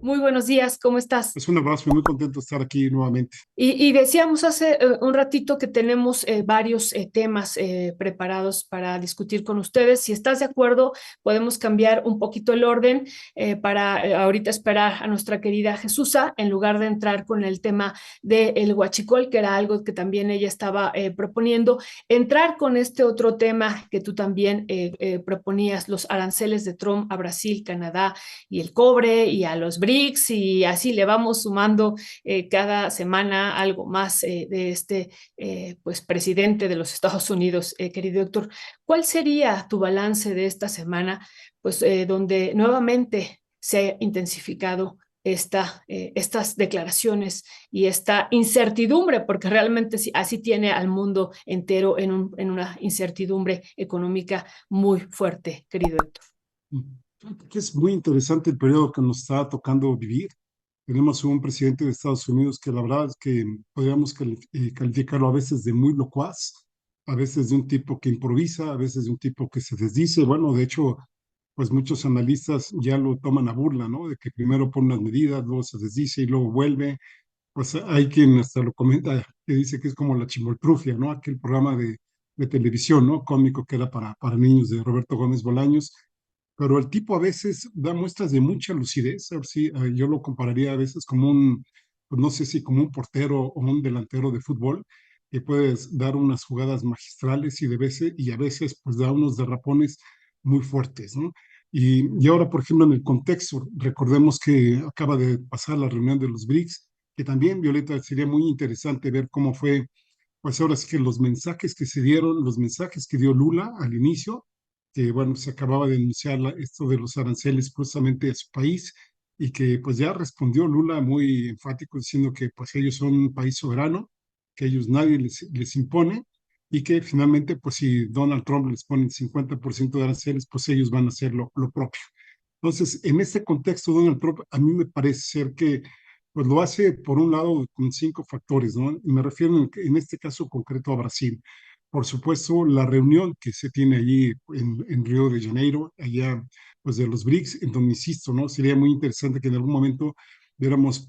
Muy buenos días, ¿cómo estás? Es un abrazo y muy contento de estar aquí nuevamente. Y decíamos hace un ratito que tenemos varios temas preparados para discutir con ustedes. Si estás de acuerdo, podemos cambiar un poquito el orden para ahorita esperar a nuestra querida Jesusa, en lugar de entrar con el tema del huachicol, que era algo que también ella estaba proponiendo, entrar con este otro tema que tú también proponías, los aranceles de Trump a Brasil, Canadá y el cobre y a los BRICS, y así le vamos sumando cada semana algo más de este pues presidente de los Estados Unidos. Querido doctor, ¿cuál sería tu balance de esta semana, pues donde nuevamente se ha intensificado estas declaraciones y esta incertidumbre, porque realmente sí, así tiene al mundo entero en una incertidumbre económica muy fuerte, querido Héctor? Fíjate que es muy interesante el periodo que nos está tocando vivir. Tenemos un presidente de Estados Unidos que la verdad es que podríamos calificarlo a veces de muy locuaz, a veces de un tipo que improvisa, a veces de un tipo que se desdice. Bueno, de hecho, pues muchos analistas ya lo toman a burla, ¿no? De que primero pone unas medidas, luego se desdice y luego vuelve. Pues hay quien hasta lo comenta, que dice que es como la chimoltrufia, ¿no? Aquel programa de televisión, ¿no? Cómico que era para niños de Roberto Gómez Bolaños, pero el tipo a veces da muestras de mucha lucidez. A ver si yo lo compararía a veces como un, pues no sé si como un portero o un delantero de fútbol, que puedes dar unas jugadas magistrales y a veces pues da unos derrapones muy fuertes, ¿no? Y ahora, por ejemplo, en el contexto, recordemos que acaba de pasar la reunión de los BRICS, que también, Violeta, sería muy interesante ver cómo fue, pues ahora sí que los mensajes que se dieron, los mensajes que dio Lula al inicio, que bueno, se acababa de anunciar esto de los aranceles justamente a su país y que pues ya respondió Lula muy enfático diciendo que pues ellos son un país soberano, que ellos nadie les impone y que finalmente pues si Donald Trump les pone el 50% de aranceles, pues ellos van a hacer lo propio. Entonces, en este contexto, Donald Trump, a mí me parece ser que pues lo hace por un lado con cinco factores, ¿no? Y me refiero en este caso concreto a Brasil. Por supuesto, la reunión que se tiene allí en Río de Janeiro, allá pues de los BRICS, en donde insisto, ¿no? Sería muy interesante que en algún momento viéramos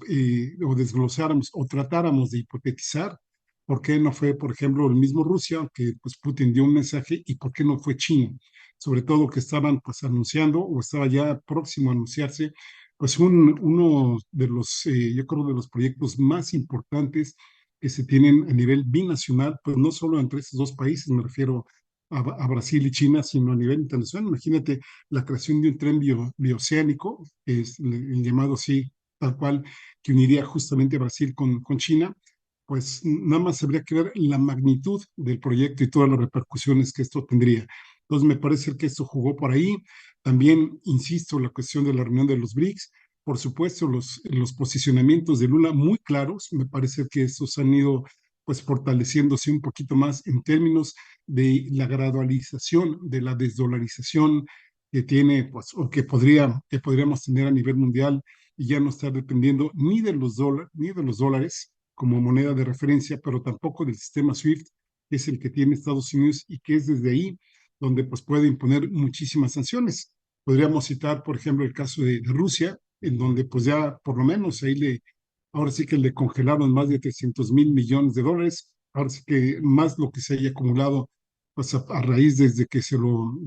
o desglosáramos o tratáramos de hipotetizar por qué no fue, por ejemplo, el mismo Rusia, que pues Putin dio un mensaje, y por qué no fue China, sobre todo que estaban pues anunciando o estaba ya próximo a anunciarse pues uno de los, yo creo, de los proyectos más importantes que se tienen a nivel binacional, pues no solo entre estos dos países, me refiero a Brasil y China, sino a nivel internacional. Imagínate la creación de un tren bioceánico, que es el llamado así, tal cual, que uniría justamente a Brasil con China, pues nada más habría que ver la magnitud del proyecto y todas las repercusiones que esto tendría. Entonces me parece que esto jugó por ahí. También, insisto, la cuestión de la reunión de los BRICS, por supuesto, los posicionamientos de Lula muy claros, me parece que estos han ido pues fortaleciéndose un poquito más en términos de la gradualización, de la desdolarización que tiene, pues, o que podríamos tener a nivel mundial y ya no estar dependiendo ni de los dólares como moneda de referencia, pero tampoco del sistema SWIFT, que es el que tiene Estados Unidos y que es desde ahí donde pues puede imponer muchísimas sanciones. Podríamos citar, por ejemplo, el caso de Rusia, en donde pues ya por lo menos ahora sí que le congelaron más de 300.000 millones de dólares, ahora sí que más lo que se haya acumulado pues a raíz desde que se lo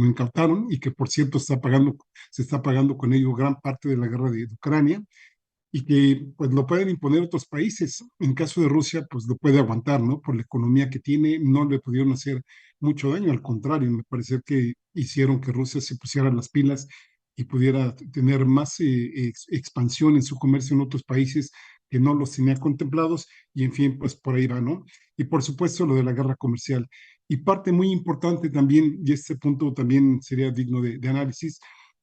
incautaron y que por cierto se está pagando con ello gran parte de la guerra de Ucrania y que pues lo pueden imponer otros países. En caso de Rusia, pues lo puede aguantar, ¿no? Por la economía que tiene, no le pudieron hacer mucho daño, al contrario, me parece que hicieron que Rusia se pusiera las pilas y pudiera tener más expansión en su comercio en otros países que no los tenía contemplados, y en fin, pues por ahí va, ¿no? Y por supuesto lo de la guerra comercial. Y parte muy importante también, y este punto también sería digno de análisis,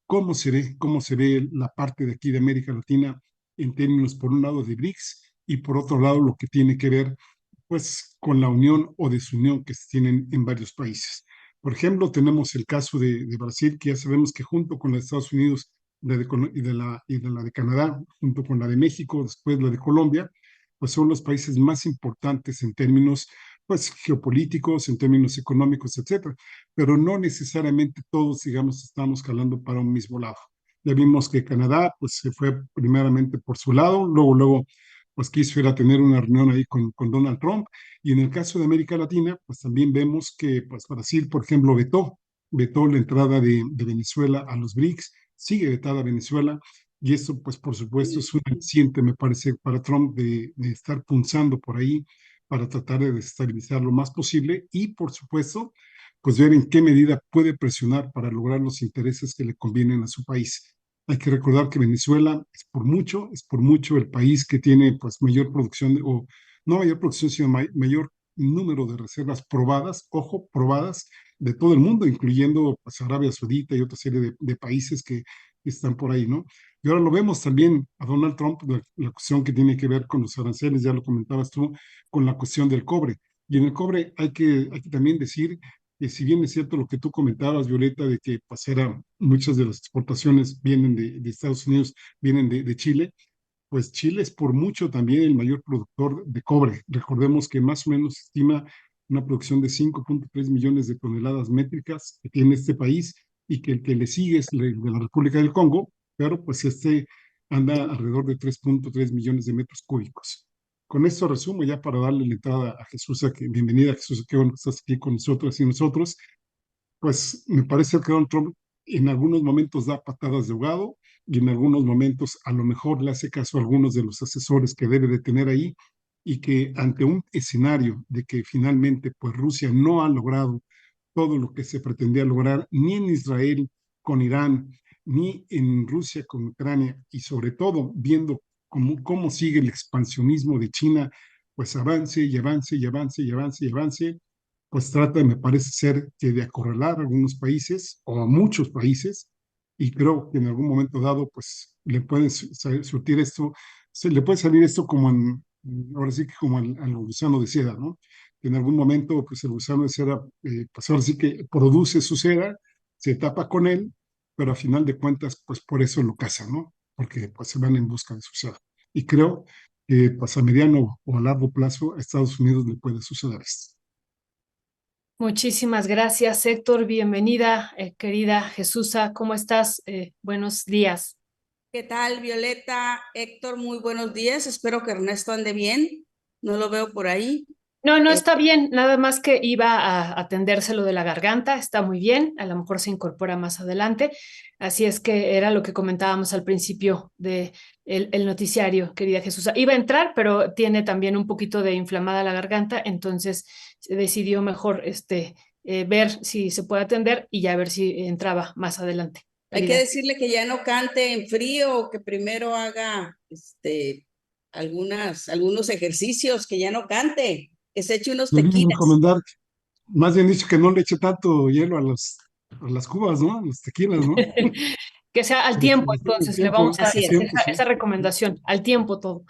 cómo se ve la parte de aquí de América Latina en términos, por un lado, de BRICS y por otro lado, lo que tiene que ver, pues, con la unión o desunión que se tienen en varios países. Por ejemplo, tenemos el caso de Brasil, que ya sabemos que junto con los Estados Unidos y de la de Canadá, junto con la de México, después la de Colombia, pues son los países más importantes en términos pues geopolíticos, en términos económicos, etcétera, pero no necesariamente todos, digamos, estamos jalando para un mismo lado. Ya vimos que Canadá, pues se fue primeramente por su lado, luego, pues quiso ir a tener una reunión ahí con Donald Trump, y en el caso de América Latina, pues también vemos que, pues Brasil, por ejemplo, vetó la entrada de Venezuela a los BRICS, sigue vetada Venezuela, y eso, pues por supuesto, es un aliciente, me parece, para Trump de estar punzando por ahí para tratar de desestabilizar lo más posible y, por supuesto, pues ver en qué medida puede presionar para lograr los intereses que le convienen a su país. Hay que recordar que Venezuela es por mucho el país que tiene pues mayor producción, o no mayor producción, sino mayor número de reservas probadas, ojo, probadas de todo el mundo, incluyendo pues, Arabia Saudita y otra serie de países que están por ahí, ¿no? Y ahora lo vemos también a Donald Trump, la cuestión que tiene que ver con los aranceles, ya lo comentabas tú, con la cuestión del cobre. Y en el cobre hay que también decir que si bien es cierto lo que tú comentabas, Violeta, de que pues, muchas de las exportaciones vienen de Estados Unidos, vienen de Chile, pues Chile es por mucho también el mayor productor de cobre. Recordemos que más o menos se estima una producción de 5.3 millones de toneladas métricas que tiene este país y que el que le sigue es de la República del Congo, pero pues este anda alrededor de 3.3 millones de metros cúbicos. Con esto resumo ya para darle la entrada a Jesús, bienvenida Jesús, qué bueno que estás aquí con nosotros y nosotros. Pues me parece que Donald Trump en algunos momentos da patadas de ahogado y en algunos momentos a lo mejor le hace caso a algunos de los asesores que debe de tener ahí, y que ante un escenario de que finalmente pues Rusia no ha logrado todo lo que se pretendía lograr ni en Israel con Irán, ni en Rusia con Ucrania, y sobre todo viendo cómo sigue el expansionismo de China, pues avance y avance y avance y avance y avance, pues trata, me parece ser, que de acorralar a algunos países o a muchos países, y creo que en algún momento dado, pues le puede surtir esto, le puede salir esto como ahora sí que como al gusano de seda, ¿no? Que en algún momento, pues el gusano de seda, pues ahora sí que produce su seda, se tapa con él, pero a final de cuentas, pues por eso lo cazan, ¿no? Porque pues se van en busca de su seda. Y creo que pues a mediano o a largo plazo a Estados Unidos le puede suceder esto. Muchísimas gracias, Héctor. Bienvenida, querida Jesusa. ¿Cómo estás? Buenos días. ¿Qué tal, Violeta? Héctor, muy buenos días. Espero que Ernesto ande bien. No lo veo por ahí. No, Eh, está bien, nada más que iba a atenderse lo de la garganta, está muy bien, a lo mejor se incorpora más adelante, así es que era lo que comentábamos al principio de el noticiario, querida Jesús. Iba a entrar, pero tiene también un poquito de inflamada la garganta, entonces se decidió mejor ver si se puede atender y ya ver si entraba más adelante, Hay que querida. decirle que ya no cante en frío o que primero haga algunos ejercicios, que ya no cante, que se eche unos Yo le iba a tequilas. recomendar, más bien dicho, que no le eche tanto hielo a las cubas, ¿no? A los tequilas, ¿no? Que sea al Para que tiempo, les dé el entonces le tiempo, vamos a el Así hacer es. tiempo, sí. esa recomendación, al tiempo todo.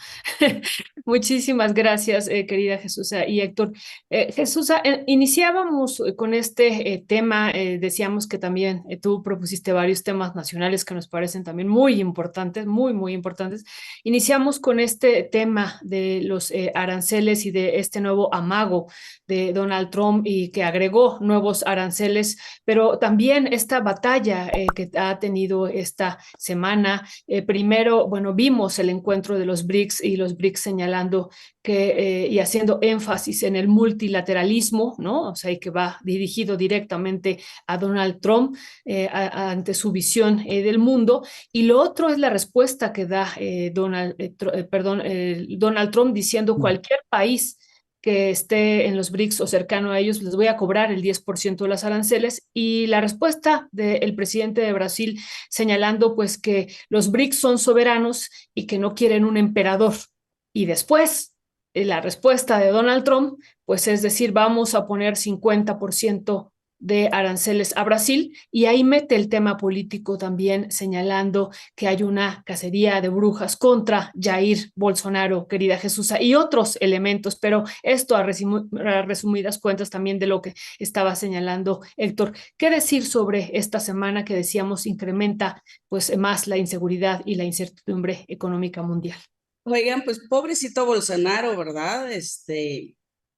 Muchísimas gracias, querida Jesús y Héctor. Jesús, iniciábamos con este tema, decíamos que también tú propusiste varios temas nacionales que nos parecen también muy importantes, muy, muy importantes. Iniciamos con este tema de los aranceles y de este nuevo amago de Donald Trump y que agregó nuevos aranceles, pero también esta batalla que ha tenido esta semana. Primero, bueno, vimos el encuentro de los BRICS y los BRICS señalando que y haciendo énfasis en el multilateralismo, ¿no? O sea, y que va dirigido directamente a Donald Trump ante su visión del mundo. Y lo otro es la respuesta que da Donald Trump diciendo cualquier país que esté en los BRICS o cercano a ellos, les voy a cobrar el 10% de las aranceles. Y la respuesta del presidente de Brasil señalando pues que los BRICS son soberanos y que no quieren un emperador. Y después, la respuesta de Donald Trump, pues es decir, vamos a poner 50% de aranceles a Brasil, y ahí mete el tema político también señalando que hay una cacería de brujas contra Jair Bolsonaro, querida Jesús, y otros elementos, pero esto a resumidas cuentas también de lo que estaba señalando Héctor. ¿Qué decir sobre esta semana que decíamos incrementa pues más la inseguridad y la incertidumbre económica mundial? Oigan, pues pobrecito Bolsonaro, ¿verdad?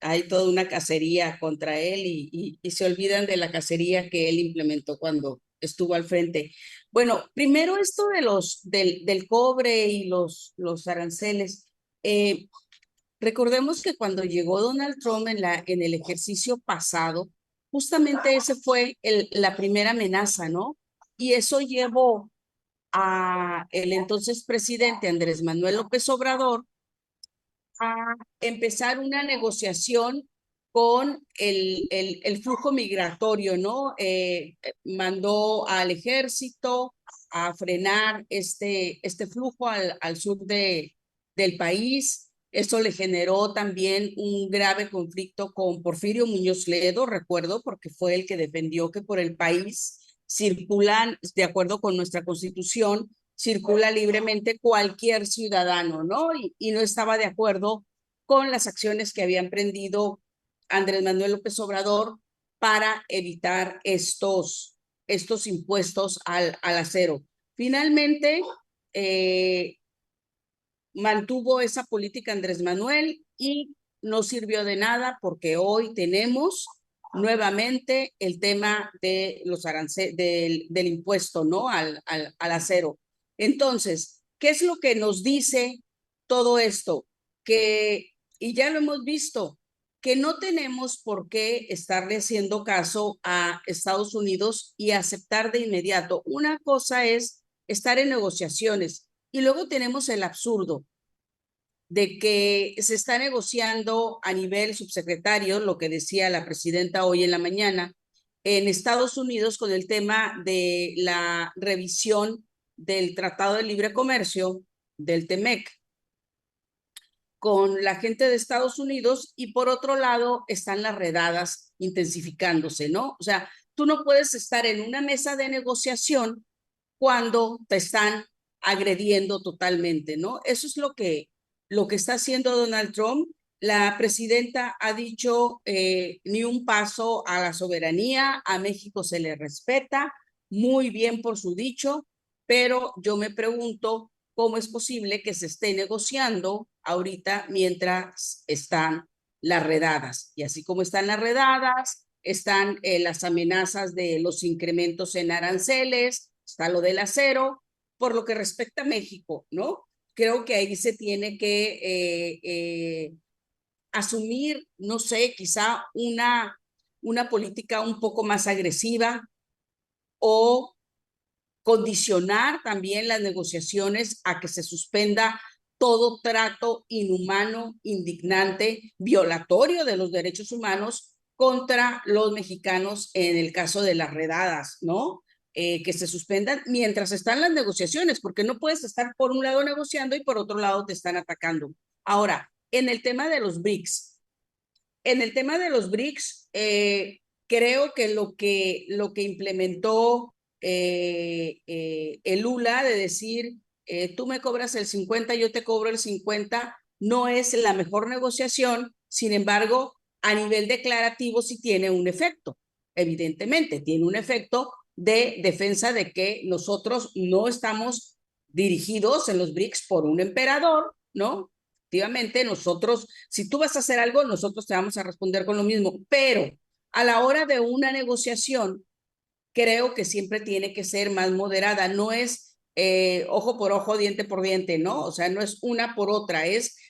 hay toda una cacería contra él y se olvidan de la cacería que él implementó cuando estuvo al frente. Bueno, primero esto de del cobre y los aranceles. Recordemos que cuando llegó Donald Trump en el ejercicio pasado, justamente ese fue la primera amenaza, ¿no? Y eso llevó a el entonces presidente Andrés Manuel López Obrador a empezar una negociación con el flujo migratorio, ¿no? Mandó al ejército a frenar este flujo al sur del país. Eso le generó también un grave conflicto con Porfirio Muñoz Ledo, recuerdo, porque fue el que defendió que por el país circulan, de acuerdo con nuestra constitución, circula libremente cualquier ciudadano, ¿no? Y no estaba de acuerdo con las acciones que había emprendido Andrés Manuel López Obrador para evitar estos impuestos al acero. Finalmente, mantuvo esa política Andrés Manuel y no sirvió de nada porque hoy tenemos nuevamente el tema de los del impuesto, ¿no? Al acero. Entonces, ¿qué es lo que nos dice todo esto? Que, y ya lo hemos visto, que no tenemos por qué estarle haciendo caso a Estados Unidos y aceptar de inmediato. Una cosa es estar en negociaciones y luego tenemos el absurdo de que se está negociando a nivel subsecretario, lo que decía la presidenta hoy en la mañana, en Estados Unidos con el tema de la revisión del Tratado de Libre Comercio, del TEMEC, con la gente de Estados Unidos y por otro lado están las redadas intensificándose, ¿no? O sea, tú no puedes estar en una mesa de negociación cuando te están agrediendo totalmente, ¿no? Eso es lo que está haciendo Donald Trump. La presidenta ha dicho ni un paso a la soberanía, a México se le respeta, muy bien por su dicho, pero yo me pregunto cómo es posible que se esté negociando ahorita mientras están las redadas. Y así como están las redadas, están las amenazas de los incrementos en aranceles, está lo del acero. Por lo que respecta a México, ¿no? Creo que ahí se tiene que asumir, no sé, quizá una política un poco más agresiva o condicionar también las negociaciones a que se suspenda todo trato inhumano, indignante, violatorio de los derechos humanos contra los mexicanos en el caso de las redadas, ¿no? Que se suspendan mientras están las negociaciones, porque no puedes estar por un lado negociando y por otro lado te están atacando. Ahora, en el tema de los BRICS, creo que lo que implementó el Lula de decir, tú me cobras el 50, yo te cobro el 50, no es la mejor negociación, sin embargo, a nivel declarativo sí tiene un efecto, evidentemente, tiene un efecto de defensa de que nosotros no estamos dirigidos en los BRICS por un emperador, ¿no? Efectivamente, nosotros, si tú vas a hacer algo, nosotros te vamos a responder con lo mismo, pero a la hora de una negociación, creo que siempre tiene que ser más moderada, no es ojo por ojo, diente por diente, ¿no? O sea, no es una por otra,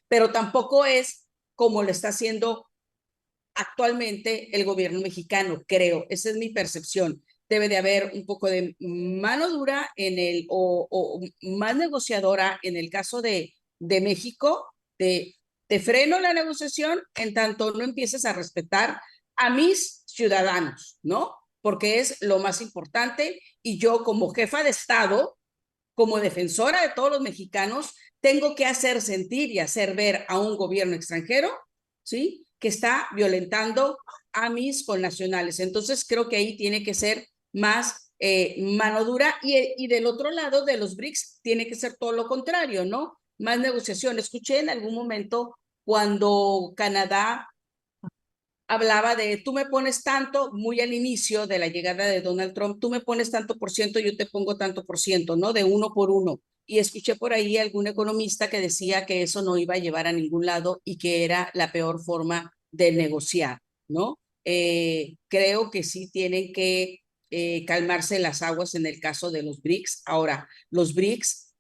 pero tampoco es como lo está haciendo actualmente el gobierno mexicano, creo, esa es mi percepción. Debe de haber un poco de mano dura o más negociadora en el caso de México, de freno la negociación en tanto no empieces a respetar a mis ciudadanos, ¿no? Porque es lo más importante y yo como jefa de Estado, como defensora de todos los mexicanos, tengo que hacer sentir y hacer ver a un gobierno extranjero, ¿sí? Que está violentando a mis connacionales. Entonces creo que ahí tiene que ser más mano dura y del otro lado de los BRICS tiene que ser todo lo contrario, ¿no? Más negociación. Escuché en algún momento cuando Canadá hablaba de tú me pones tanto, muy al inicio de la llegada de Donald Trump, tú me pones tanto por ciento, yo te pongo tanto por ciento, ¿no? De uno por uno. Y escuché por ahí algún economista que decía que eso no iba a llevar a ningún lado y que era la peor forma de negociar, ¿no? Creo que sí tienen que calmarse las aguas en el caso de los BRICS. Ahora, los BRICS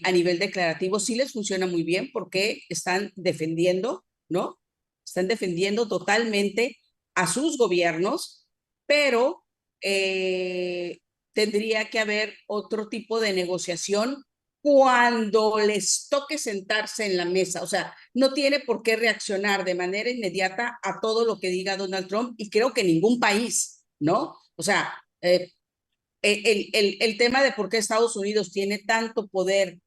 a nivel declarativo sí les funciona muy bien porque están defendiendo, ¿no? Están defendiendo totalmente a sus gobiernos, pero tendría que haber otro tipo de negociación cuando les toque sentarse en la mesa. O sea, no tiene por qué reaccionar de manera inmediata a todo lo que diga Donald Trump, y creo que ningún país, ¿no? O sea, el tema de por qué Estados Unidos tiene tanto poder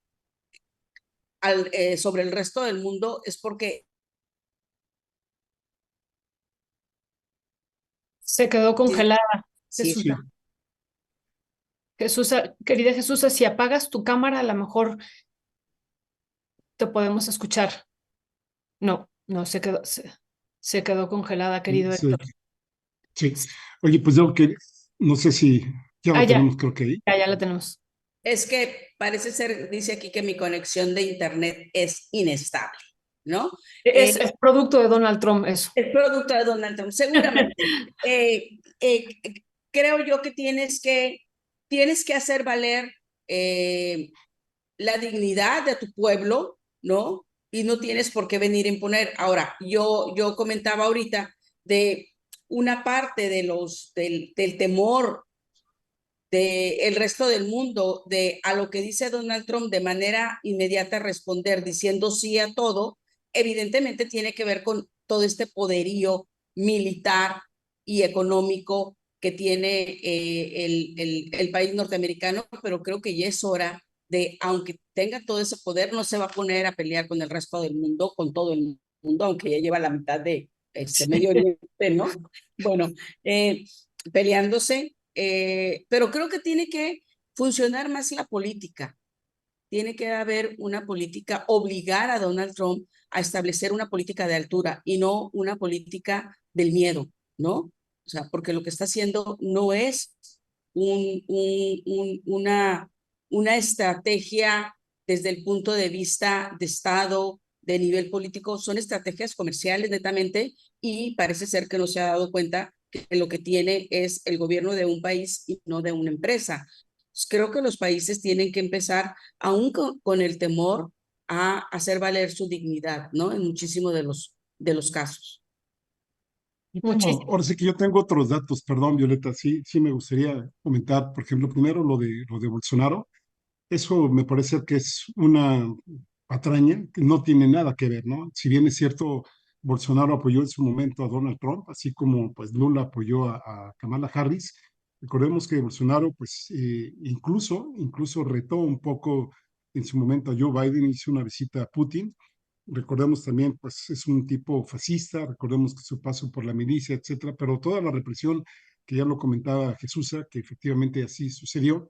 sobre el resto del mundo es porque Se quedó congelada, sí, Jesús. Sí, Jesús, querida Jesús, si apagas tu cámara, a lo mejor te podemos escuchar. No, no, se quedó congelada, querido sí, Héctor. sí. Oye, pues yo que no sé si ya Ah, lo ya, tenemos, creo que ahí. ya la tenemos. es que parece ser, dice aquí que mi conexión de internet es inestable, ¿no? Es producto de Donald Trump eso. Es producto de Donald Trump, seguramente. Creo yo que tienes que hacer valer la dignidad de tu pueblo, ¿no? Y no tienes por qué venir a imponer. Ahora, yo comentaba ahorita de una parte del temor del resto del mundo de a lo que dice Donald Trump de manera inmediata responder diciendo sí a todo, evidentemente tiene que ver con todo este poderío militar y económico que tiene el país norteamericano, pero creo que ya es hora de, aunque tenga todo ese poder, no se va a poner a pelear con el resto del mundo, con todo el mundo, aunque ya lleva la mitad de Medio Oriente, ¿no? Bueno, peleándose, pero creo que tiene que funcionar más la política. Tiene que haber una política, obligar a Donald Trump a establecer una política de altura y no una política del miedo, ¿no? O sea, porque lo que está haciendo no es una estrategia desde el punto de vista de Estado, de nivel político, son estrategias comerciales netamente, y parece ser que no se ha dado cuenta que lo que tiene es el gobierno de un país y no de una empresa. Creo que los países tienen que empezar, aún con el temor, a hacer valer su dignidad, ¿no? En muchísimos de los casos. Muchísimo. Ahora sí que yo tengo otros datos, perdón, Violeta, sí, sí me gustaría comentar, por ejemplo, primero lo de Bolsonaro. Eso me parece que es una patraña que no tiene nada que ver, ¿no? Si bien es cierto, Bolsonaro apoyó en su momento a Donald Trump, así como pues Lula apoyó a Kamala Harris. Recordemos que Bolsonaro pues incluso retó un poco en su momento a Joe Biden, hizo una visita a Putin. Recordemos también, pues es un tipo fascista, recordemos que su paso por la milicia, etcétera, pero toda la represión, que ya lo comentaba Jesús, que efectivamente así sucedió,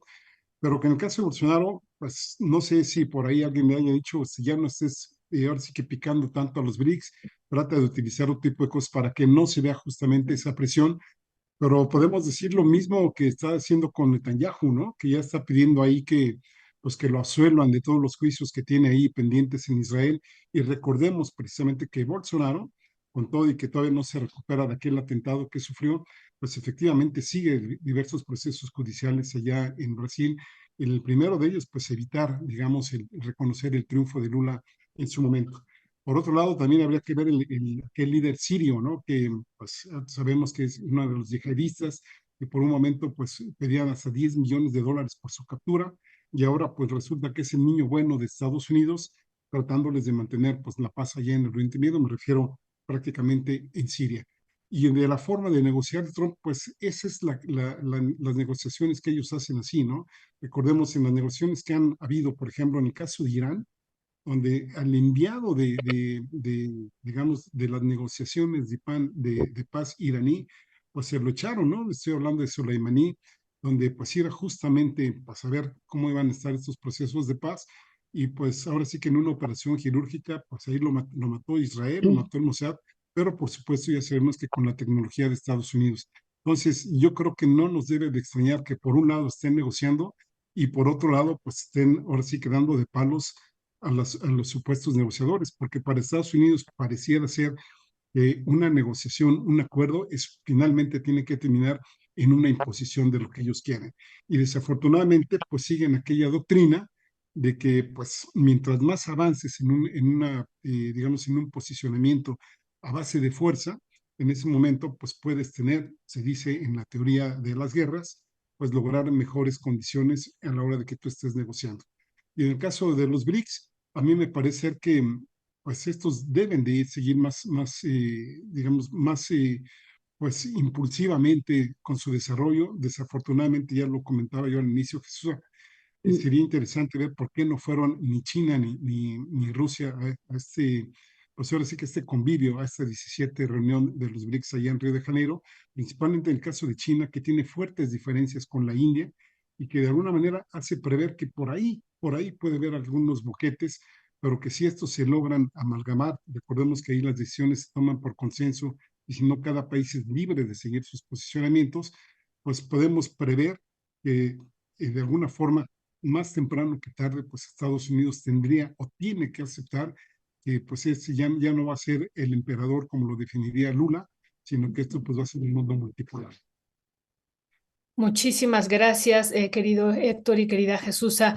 pero que en el caso de Bolsonaro, pues no sé si por ahí alguien me haya dicho, si ya no estés ahora sí que picando tanto a los BRICS, trata de utilizar otro tipo de cosas para que no se vea justamente esa presión, pero podemos decir lo mismo que está haciendo con Netanyahu, ¿no? Que ya está pidiendo ahí que, pues que lo absuelvan de todos los juicios que tiene ahí pendientes en Israel. Y recordemos precisamente que Bolsonaro, con todo y que todavía no se recupera de aquel atentado que sufrió, pues efectivamente sigue diversos procesos judiciales allá en Brasil. El primero de ellos, pues evitar, digamos, el reconocer el triunfo de Lula en su momento. Por otro lado, también habría que ver aquel líder sirio, ¿no? Que pues, sabemos que es uno de los yihadistas, que por un momento pues pedían hasta 10 millones de dólares por su captura, y ahora pues resulta que es el niño bueno de Estados Unidos, tratándoles de mantener pues la paz allá en el Oriente Medio, me refiero prácticamente en Siria. Y de la forma de negociar Trump, pues esa es las negociaciones que ellos hacen así, ¿no? Recordemos en las negociaciones que han habido, por ejemplo, en el caso de Irán, donde al enviado digamos, de las negociaciones de paz iraní, pues se lo echaron, ¿no? Estoy hablando de Soleimani, donde pues era justamente para saber cómo iban a estar estos procesos de paz, y pues ahora sí que en una operación quirúrgica, pues ahí lo mató Israel, lo mató el Mossad, pero por supuesto ya sabemos que con la tecnología de Estados Unidos. Entonces, yo creo que no nos debe de extrañar que por un lado estén negociando y por otro lado, pues estén ahora sí quedando de palos a los supuestos negociadores, porque para Estados Unidos pareciera ser que una negociación, un acuerdo, finalmente tiene que terminar en una imposición de lo que ellos quieren. Y desafortunadamente, pues siguen aquella doctrina de que, pues, mientras más avances digamos, en un posicionamiento a base de fuerza, en ese momento, pues puedes tener, se dice en la teoría de las guerras, pues lograr mejores condiciones a la hora de que tú estés negociando. Y en el caso de los BRICS, a mí me parece que pues estos deben de seguir digamos, más pues impulsivamente con su desarrollo. Desafortunadamente, ya lo comentaba yo al inicio, Jesús, sería interesante ver por qué no fueron ni China ni Rusia a pues ahora sí que este convivio, a esta 17 reunión de los BRICS allá en Río de Janeiro, principalmente en el caso de China, que tiene fuertes diferencias con la India y que de alguna manera hace prever que por ahí puede haber algunos boquetes, pero que si estos se logran amalgamar, recordemos que ahí las decisiones se toman por consenso y si no cada país es libre de seguir sus posicionamientos, pues podemos prever que de alguna forma más temprano que tarde, pues Estados Unidos tendría o tiene que aceptar que pues ya no va a ser el emperador como lo definiría Lula, sino que esto pues va a ser un mundo multipolar. Muchísimas gracias, querido Héctor y querida Jesusa.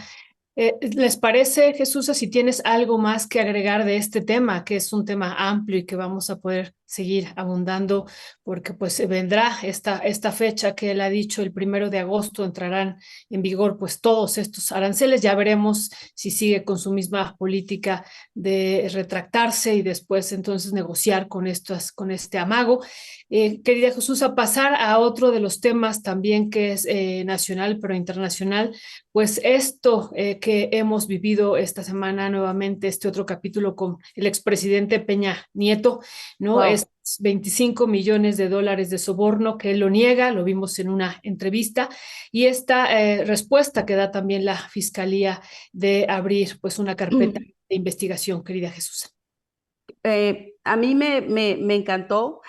¿Les parece, Jesús, si tienes algo más que agregar de este tema, que es un tema amplio y que vamos a poder seguir abundando, porque pues vendrá esta fecha que él ha dicho, el 1 de agosto entrarán en vigor pues todos estos aranceles, ya veremos si sigue con su misma política de retractarse y después entonces negociar con este amago. Querida Jesús, a pasar a otro de los temas también que es nacional pero internacional, pues esto que hemos vivido esta semana nuevamente, este otro capítulo con el expresidente Peña Nieto, ¿no? Wow. Es 25 millones de dólares de soborno que él lo niega, lo vimos en una entrevista, y esta respuesta que da también la Fiscalía de abrir pues una carpeta de investigación, querida Jesús. A mí me encantó,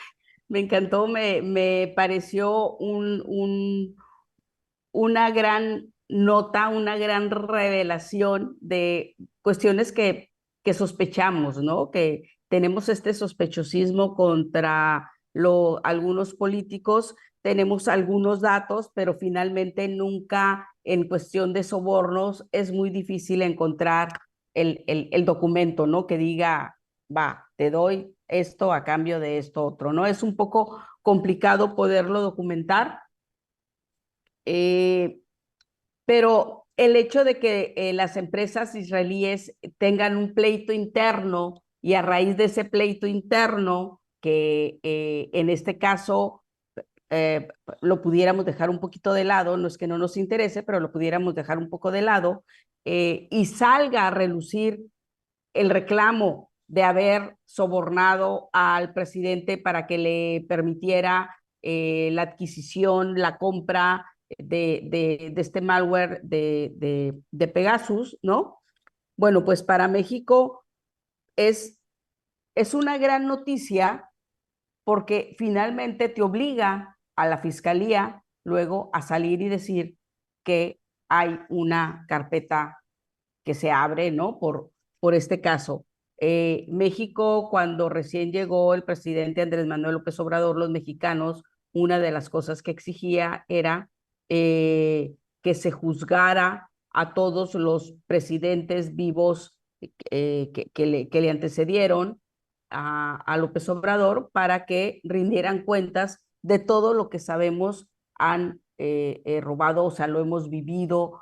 me pareció una gran nota, una gran revelación de cuestiones que sospechamos, ¿no? Que tenemos este sospechosismo contra algunos políticos, tenemos algunos datos, pero finalmente nunca en cuestión de sobornos es muy difícil encontrar el documento, ¿no? Que diga, va, te doy esto a cambio de esto otro, ¿no? Es un poco complicado poderlo documentar. Pero el hecho de que las empresas israelíes tengan un pleito interno y a raíz de ese pleito interno, que en este caso eh, lo pudiéramos dejar un poquito de lado, no es que no nos interese, pero lo pudiéramos dejar un poco de lado, y salga a relucir el reclamo de haber sobornado al presidente para que le permitiera la adquisición, la compra de este malware de Pegasus, ¿no? Bueno, pues para México es, es una gran noticia porque finalmente te obliga a la fiscalía luego a salir y decir que hay una carpeta que se abre, ¿no? Por este caso. México, cuando recién llegó el presidente Andrés Manuel López Obrador, los mexicanos, una de las cosas que exigía era que se juzgara a todos los presidentes vivos que le antecedieron a López Obrador para que rindieran cuentas de todo lo que sabemos han robado, o sea, lo hemos vivido,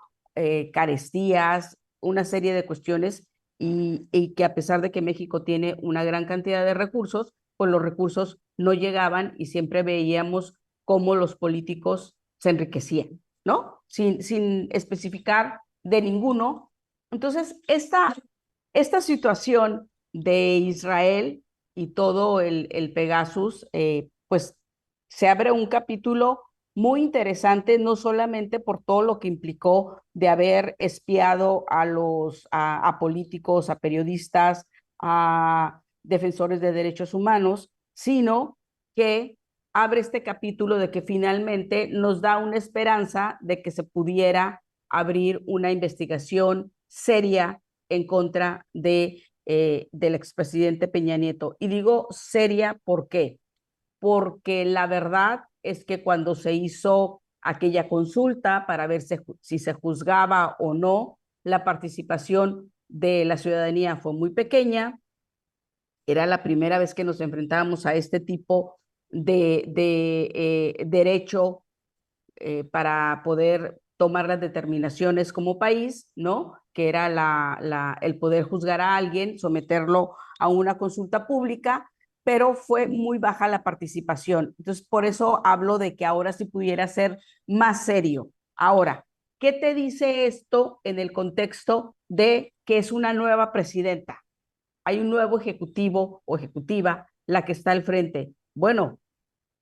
carestías, una serie de cuestiones y que a pesar de que México tiene una gran cantidad de recursos, pues los recursos no llegaban y siempre veíamos cómo los políticos se enriquecían, ¿no? Sin especificar de ninguno. Entonces, esta situación de Israel y todo el Pegasus, pues se abre un capítulo muy interesante, no solamente por todo lo que implicó de haber espiado a políticos, a periodistas, a defensores de derechos humanos, sino que abre este capítulo de que finalmente nos da una esperanza de que se pudiera abrir una investigación seria en contra de del expresidente Peña Nieto. Y digo seria, ¿por qué? Porque la verdad es que cuando se hizo aquella consulta para ver si se juzgaba o no, la participación de la ciudadanía fue muy pequeña. Era la primera vez que nos enfrentábamos a este tipo de derecho para poder tomar las determinaciones como país, ¿no? Que era el poder juzgar a alguien, someterlo a una consulta pública, pero fue muy baja la participación. Entonces, por eso hablo de que ahora sí pudiera ser más serio. Ahora, ¿qué te dice esto en el contexto de que es una nueva presidenta? Hay un nuevo ejecutivo o ejecutiva, la que está al frente. Bueno,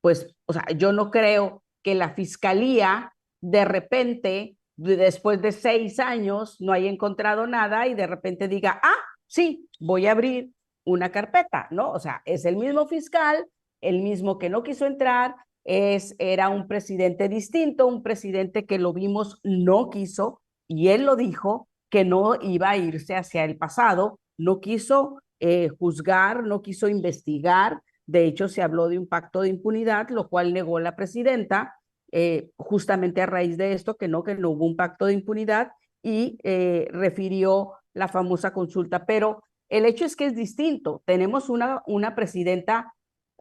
pues, o sea, yo no creo que la fiscalía de repente, después de 6 años, no haya encontrado nada y de repente diga, ah, sí, voy a abrir una carpeta, ¿no? O sea, es el mismo fiscal, el mismo que no quiso entrar, era un presidente distinto, un presidente que lo vimos no quiso, y él lo dijo, que no iba a irse hacia el pasado, no quiso juzgar, no quiso investigar. De hecho, se habló de un pacto de impunidad, lo cual negó la presidenta, justamente a raíz de esto, que no hubo un pacto de impunidad, y refirió la famosa consulta. Pero el hecho es que es distinto. Tenemos una presidenta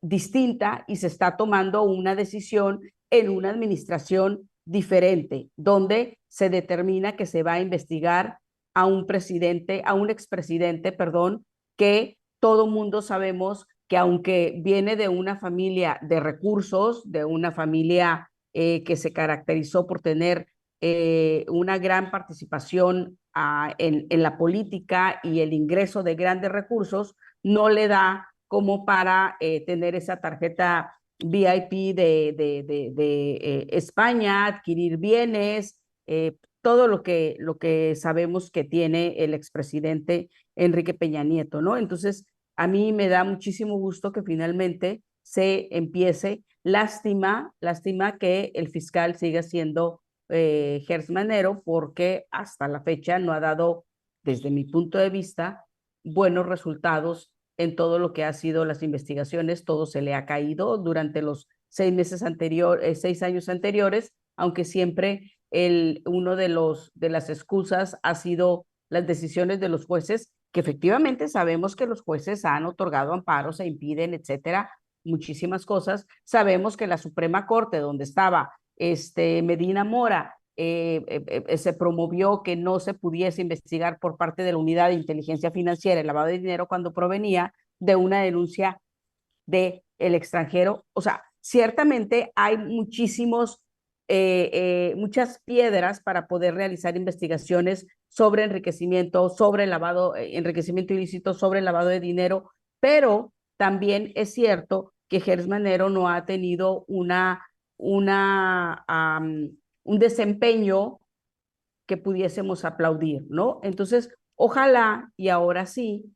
distinta y se está tomando una decisión en una administración diferente, donde se determina que se va a investigar a un presidente, a un expresidente, perdón, que todo mundo sabemos que aunque viene de una familia de recursos, de una familia que se caracterizó por tener una gran participación en la política y el ingreso de grandes recursos, no le da como para tener esa tarjeta VIP de España, adquirir bienes, todo lo que sabemos que tiene el expresidente Enrique Peña Nieto, ¿no? Entonces, a mí me da muchísimo gusto que finalmente se empiece. Lástima que el fiscal siga siendo Gers Manero, porque hasta la fecha no ha dado, desde mi punto de vista, buenos resultados en todo lo que ha sido las investigaciones. Todo se le ha caído durante los 6 años anteriores, aunque siempre uno de las excusas ha sido las decisiones de los jueces, que efectivamente sabemos que los jueces han otorgado amparos e impiden, etcétera, muchísimas cosas. Sabemos que la Suprema Corte, donde estaba Medina Mora, se promovió que no se pudiese investigar por parte de la Unidad de Inteligencia Financiera el lavado de dinero cuando provenía de una denuncia del extranjero. O sea, ciertamente hay muchas piedras para poder realizar investigaciones sobre enriquecimiento, sobre lavado, enriquecimiento ilícito, sobre lavado de dinero, pero también es cierto que Gers Manero no ha tenido un desempeño que pudiésemos aplaudir, ¿no? Entonces, ojalá y ahora sí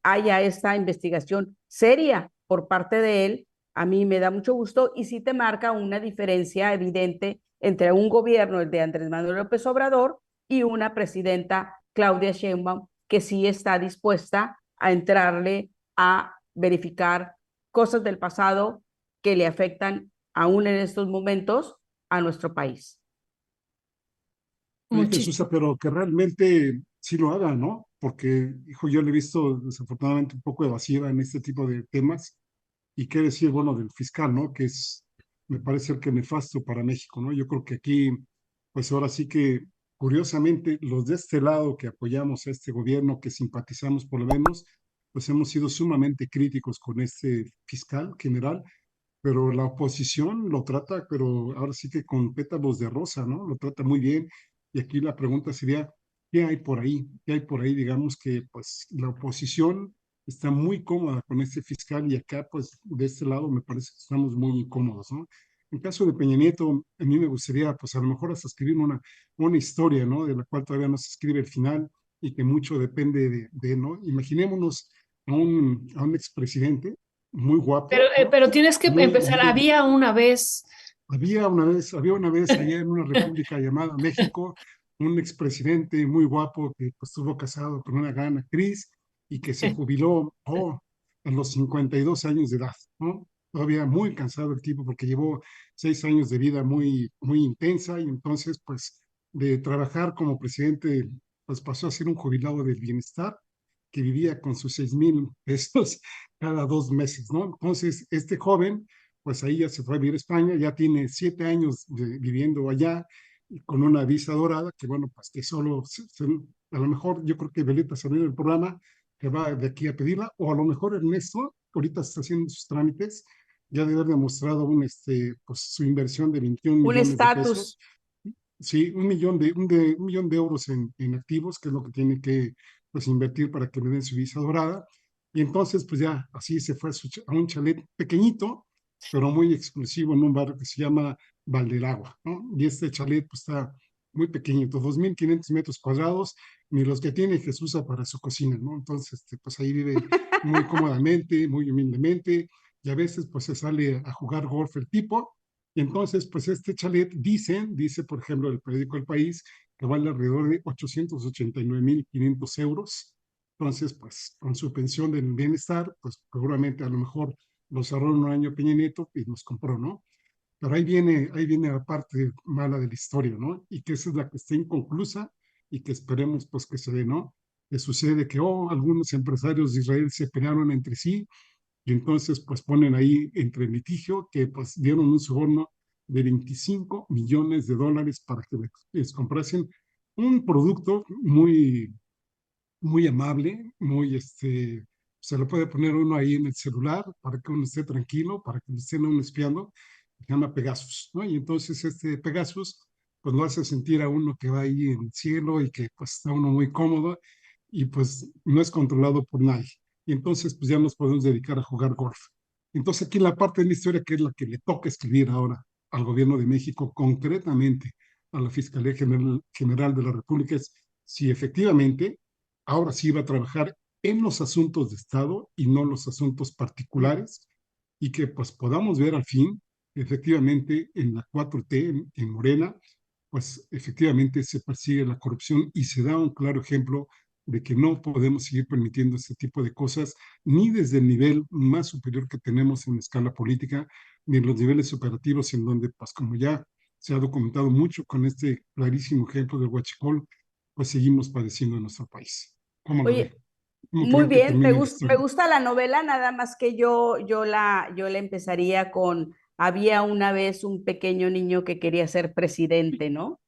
haya esta investigación seria por parte de él. A mí me da mucho gusto y sí te marca una diferencia evidente entre un gobierno, el de Andrés Manuel López Obrador, y una presidenta, Claudia Sheinbaum, que sí está dispuesta a entrarle a verificar cosas del pasado que le afectan aún en estos momentos a nuestro país. Oye, Jesús, pero que realmente sí lo haga, ¿no? Porque, hijo, yo le he visto desafortunadamente un poco evasiva en este tipo de temas. Y qué decir, bueno, del fiscal, ¿no? Que es, me parece que nefasto para México, ¿no? Yo creo que aquí, pues ahora sí que, curiosamente, los de este lado que apoyamos a este gobierno, que simpatizamos por lo menos, pues hemos sido sumamente críticos con este fiscal general, pero la oposición lo trata, pero ahora sí que con pétalos de rosa, ¿no? Lo trata muy bien. Y aquí la pregunta sería, ¿qué hay por ahí? ¿Qué hay por ahí? Digamos que pues la oposición está muy cómoda con este fiscal y acá pues de este lado me parece que estamos muy incómodos, ¿no? En caso de Peña Nieto, a mí me gustaría pues a lo mejor hasta escribir una historia, ¿no? De la cual todavía no se escribe el final y que mucho depende ¿no? Imaginémonos a un expresidente muy guapo, ¿no? Pero tienes que Muy, empezar, muy, había una vez. había una vez allá en una república llamada México, un expresidente muy guapo que pues, estuvo casado con una gran actriz y que se jubiló a los 52 años de edad, ¿no? Todavía muy cansado el tipo porque llevó 6 años de vida muy, muy intensa y entonces pues de trabajar como presidente pues pasó a ser un jubilado del bienestar que vivía con sus 6,000 pesos cada 2 meses, ¿no? Entonces este joven pues ahí ya se fue a vivir a España, ya tiene 7 años viviendo allá con una visa dorada, que bueno, pues que solo, a lo mejor yo creo que Belita salió del programa, que va de aquí a pedirla, o a lo mejor Ernesto, ahorita está haciendo sus trámites, ya debe haber demostrado pues, su inversión de 21 Un millones de pesos. estatus. Sí, un millón de euros en activos, que es lo que tiene que pues, invertir para que le den su visa dorada. Y entonces, pues ya así se fue a un chalet pequeñito, pero muy exclusivo en un barrio que se llama Valderagua, ¿no? Y este chalet pues, está muy pequeñito, 2,500 metros cuadrados, ni los que tiene Jesús usa para su cocina, ¿no? Entonces, pues ahí vive muy cómodamente, muy humildemente, y a veces pues se sale a jugar golf el tipo, y entonces, pues este chalet dice, por ejemplo, el periódico El País, que vale alrededor de 889,500 euros. Entonces, pues con su pensión del bienestar, pues seguramente a lo mejor los ahorró en un año Peña Nieto y nos compró, ¿no? Pero ahí viene la parte mala de la historia, ¿no? Y que esa es la que está inconclusa y que esperemos pues que se dé, ¿no? Que sucede que, algunos empresarios de Israel se pelearon entre sí y entonces pues ponen ahí entre litigio que pues dieron un soborno de 25 millones de dólares para que les comprasen un producto muy, muy amable, se lo puede poner uno ahí en el celular para que uno esté tranquilo, para que lo estén uno espiando, se llama Pegasus, ¿no? Y entonces este Pegasus pues lo hace sentir a uno que va ahí en el cielo y que pues está uno muy cómodo y pues no es controlado por nadie. Y entonces pues ya nos podemos dedicar a jugar golf. Entonces aquí la parte de la historia que es la que le toca escribir ahora al gobierno de México, concretamente a la Fiscalía General de la República, es si efectivamente ahora sí va a trabajar en los asuntos de Estado y no los asuntos particulares, y que pues podamos ver al fin, efectivamente, en la 4T, en Morena, pues efectivamente se persigue la corrupción y se da un claro ejemplo de que no podemos seguir permitiendo este tipo de cosas, ni desde el nivel más superior que tenemos en la escala política, ni en los niveles operativos, en donde, pues como ya se ha documentado mucho con este clarísimo ejemplo del Huachicol, pues seguimos padeciendo en nuestro país. ¿Cómo lo ve? Oye, ¿Cómo muy creen que bien, termine la me historia? gusta la novela, nada más que yo la empezaría con, había una vez un pequeño niño que quería ser presidente, ¿no?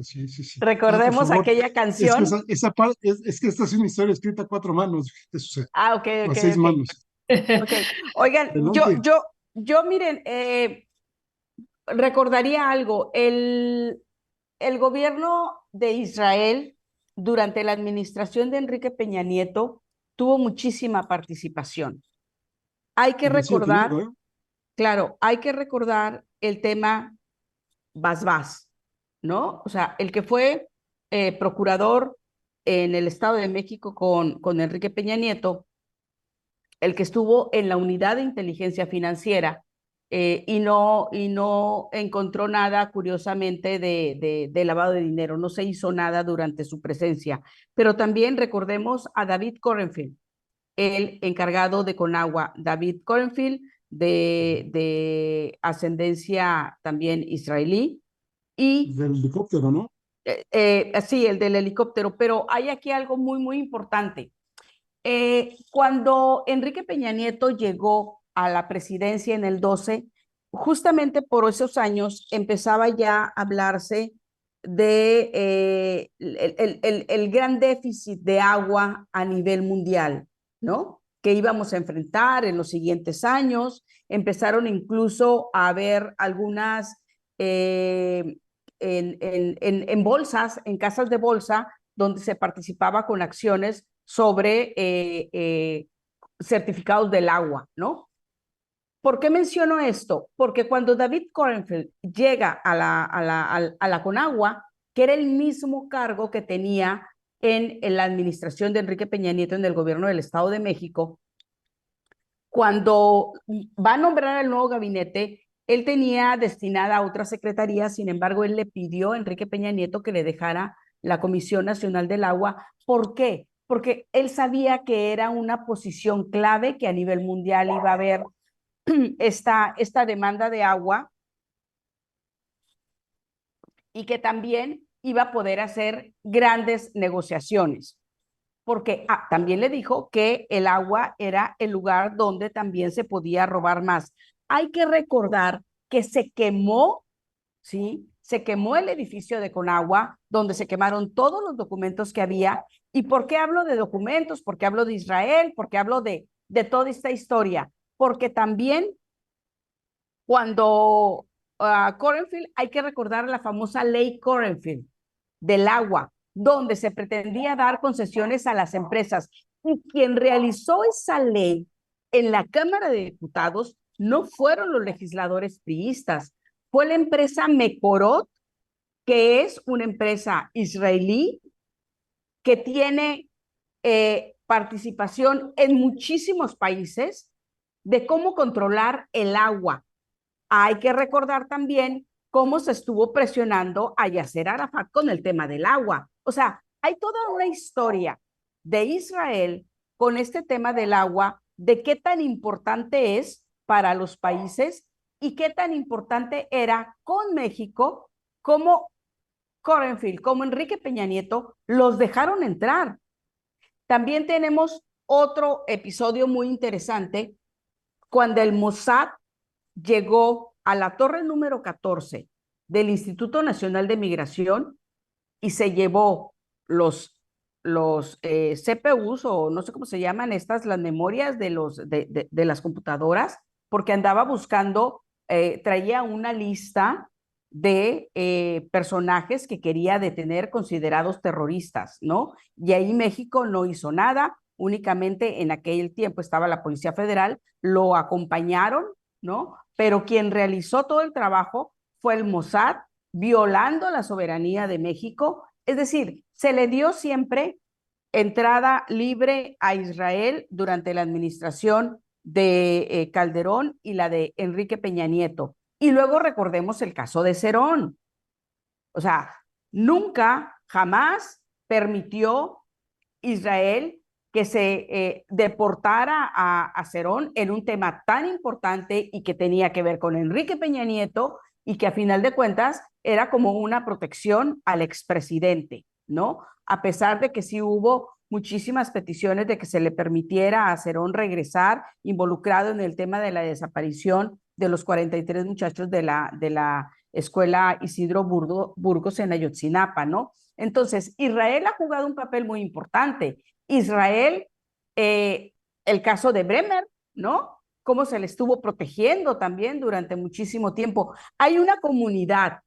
Sí, sí, sí. Por Recordemos favor, aquella es que canción. esa parte, es que esta es una historia escrita a 4 manos, eso, Ah, ok, o a ok, 6 manos. ok. Oigan, Adelante. miren, recordaría algo. El gobierno de Israel durante la administración de Enrique Peña Nieto tuvo muchísima participación. Hay que Y lo sigue teniendo, recordar, ¿eh? claro, hay que recordar el tema Basbás, ¿no? O sea, el que fue procurador en el Estado de México con Enrique Peña Nieto, el que estuvo en la unidad de inteligencia financiera y no encontró nada, curiosamente, de lavado de dinero. No se hizo nada durante su presencia. Pero también recordemos a David Cornfield, el encargado de Conagua. David Cornfield, de ascendencia también israelí. Y Del helicóptero, ¿no? sí, el del helicóptero. Pero hay aquí algo muy, muy importante. Cuando Enrique Peña Nieto llegó a la presidencia en el 12, justamente por esos años empezaba ya a hablarse de el gran déficit de agua a nivel mundial, ¿no? Que íbamos a enfrentar en los siguientes años. Empezaron incluso a haber algunas en bolsas, en casas de bolsa, donde se participaba con acciones sobre certificados del agua, ¿no? ¿Por qué menciono esto? Porque cuando David Cornfield llega a la Conagua, que era el mismo cargo que tenía en la administración de Enrique Peña Nieto en el gobierno del Estado de México, cuando va a nombrar el nuevo gabinete, él tenía destinada a otra secretaría, sin embargo, él le pidió a Enrique Peña Nieto que le dejara la Comisión Nacional del Agua. ¿Por qué? Porque él sabía que era una posición clave, que a nivel mundial iba a haber esta demanda de agua y que también iba a poder hacer grandes negociaciones. Porque también le dijo que el agua era el lugar donde también se podía robar más. Hay que recordar que se quemó, ¿sí? Se quemó el edificio de Conagua, donde se quemaron todos los documentos que había. ¿Y por qué hablo de documentos? Porque hablo de Israel, porque hablo de toda esta historia. Porque también cuando Corenfield, hay que recordar la famosa ley Corenfield del agua, donde se pretendía dar concesiones a las empresas. Y quien realizó esa ley en la Cámara de Diputados no fueron los legisladores priistas, fue la empresa Mekorot, que es una empresa israelí que tiene participación en muchísimos países de cómo controlar el agua. Hay que recordar también cómo se estuvo presionando a Yasser Arafat con el tema del agua. O sea, hay toda una historia de Israel con este tema del agua, de qué tan importante es para los países y qué tan importante era con México, como Corenfield, como Enrique Peña Nieto, los dejaron entrar. También tenemos otro episodio muy interesante cuando el Mossad llegó a la torre número 14 del Instituto Nacional de Migración y se llevó los CPUs, o no sé cómo se llaman estas, las memorias de las computadoras, porque andaba buscando, traía una lista de personajes que quería detener considerados terroristas, ¿no? Y ahí México no hizo nada, únicamente en aquel tiempo estaba la Policía Federal, lo acompañaron, ¿no? Pero quien realizó todo el trabajo fue el Mossad, violando la soberanía de México. Es decir, se le dio siempre entrada libre a Israel durante la administración de Calderón y la de Enrique Peña Nieto. Y luego recordemos el caso de Cerón. O sea, nunca, jamás permitió Israel que se deportara a Cerón en un tema tan importante y que tenía que ver con Enrique Peña Nieto y que a final de cuentas era como una protección al expresidente, ¿no? A pesar de que sí hubo muchísimas peticiones de que se le permitiera a Cerón regresar involucrado en el tema de la desaparición de los 43 muchachos de la escuela Isidro Burgos en Ayotzinapa, ¿no? Entonces, Israel ha jugado un papel muy importante. Israel, el caso de Bremer, ¿no? Cómo se le estuvo protegiendo también durante muchísimo tiempo. Hay una comunidad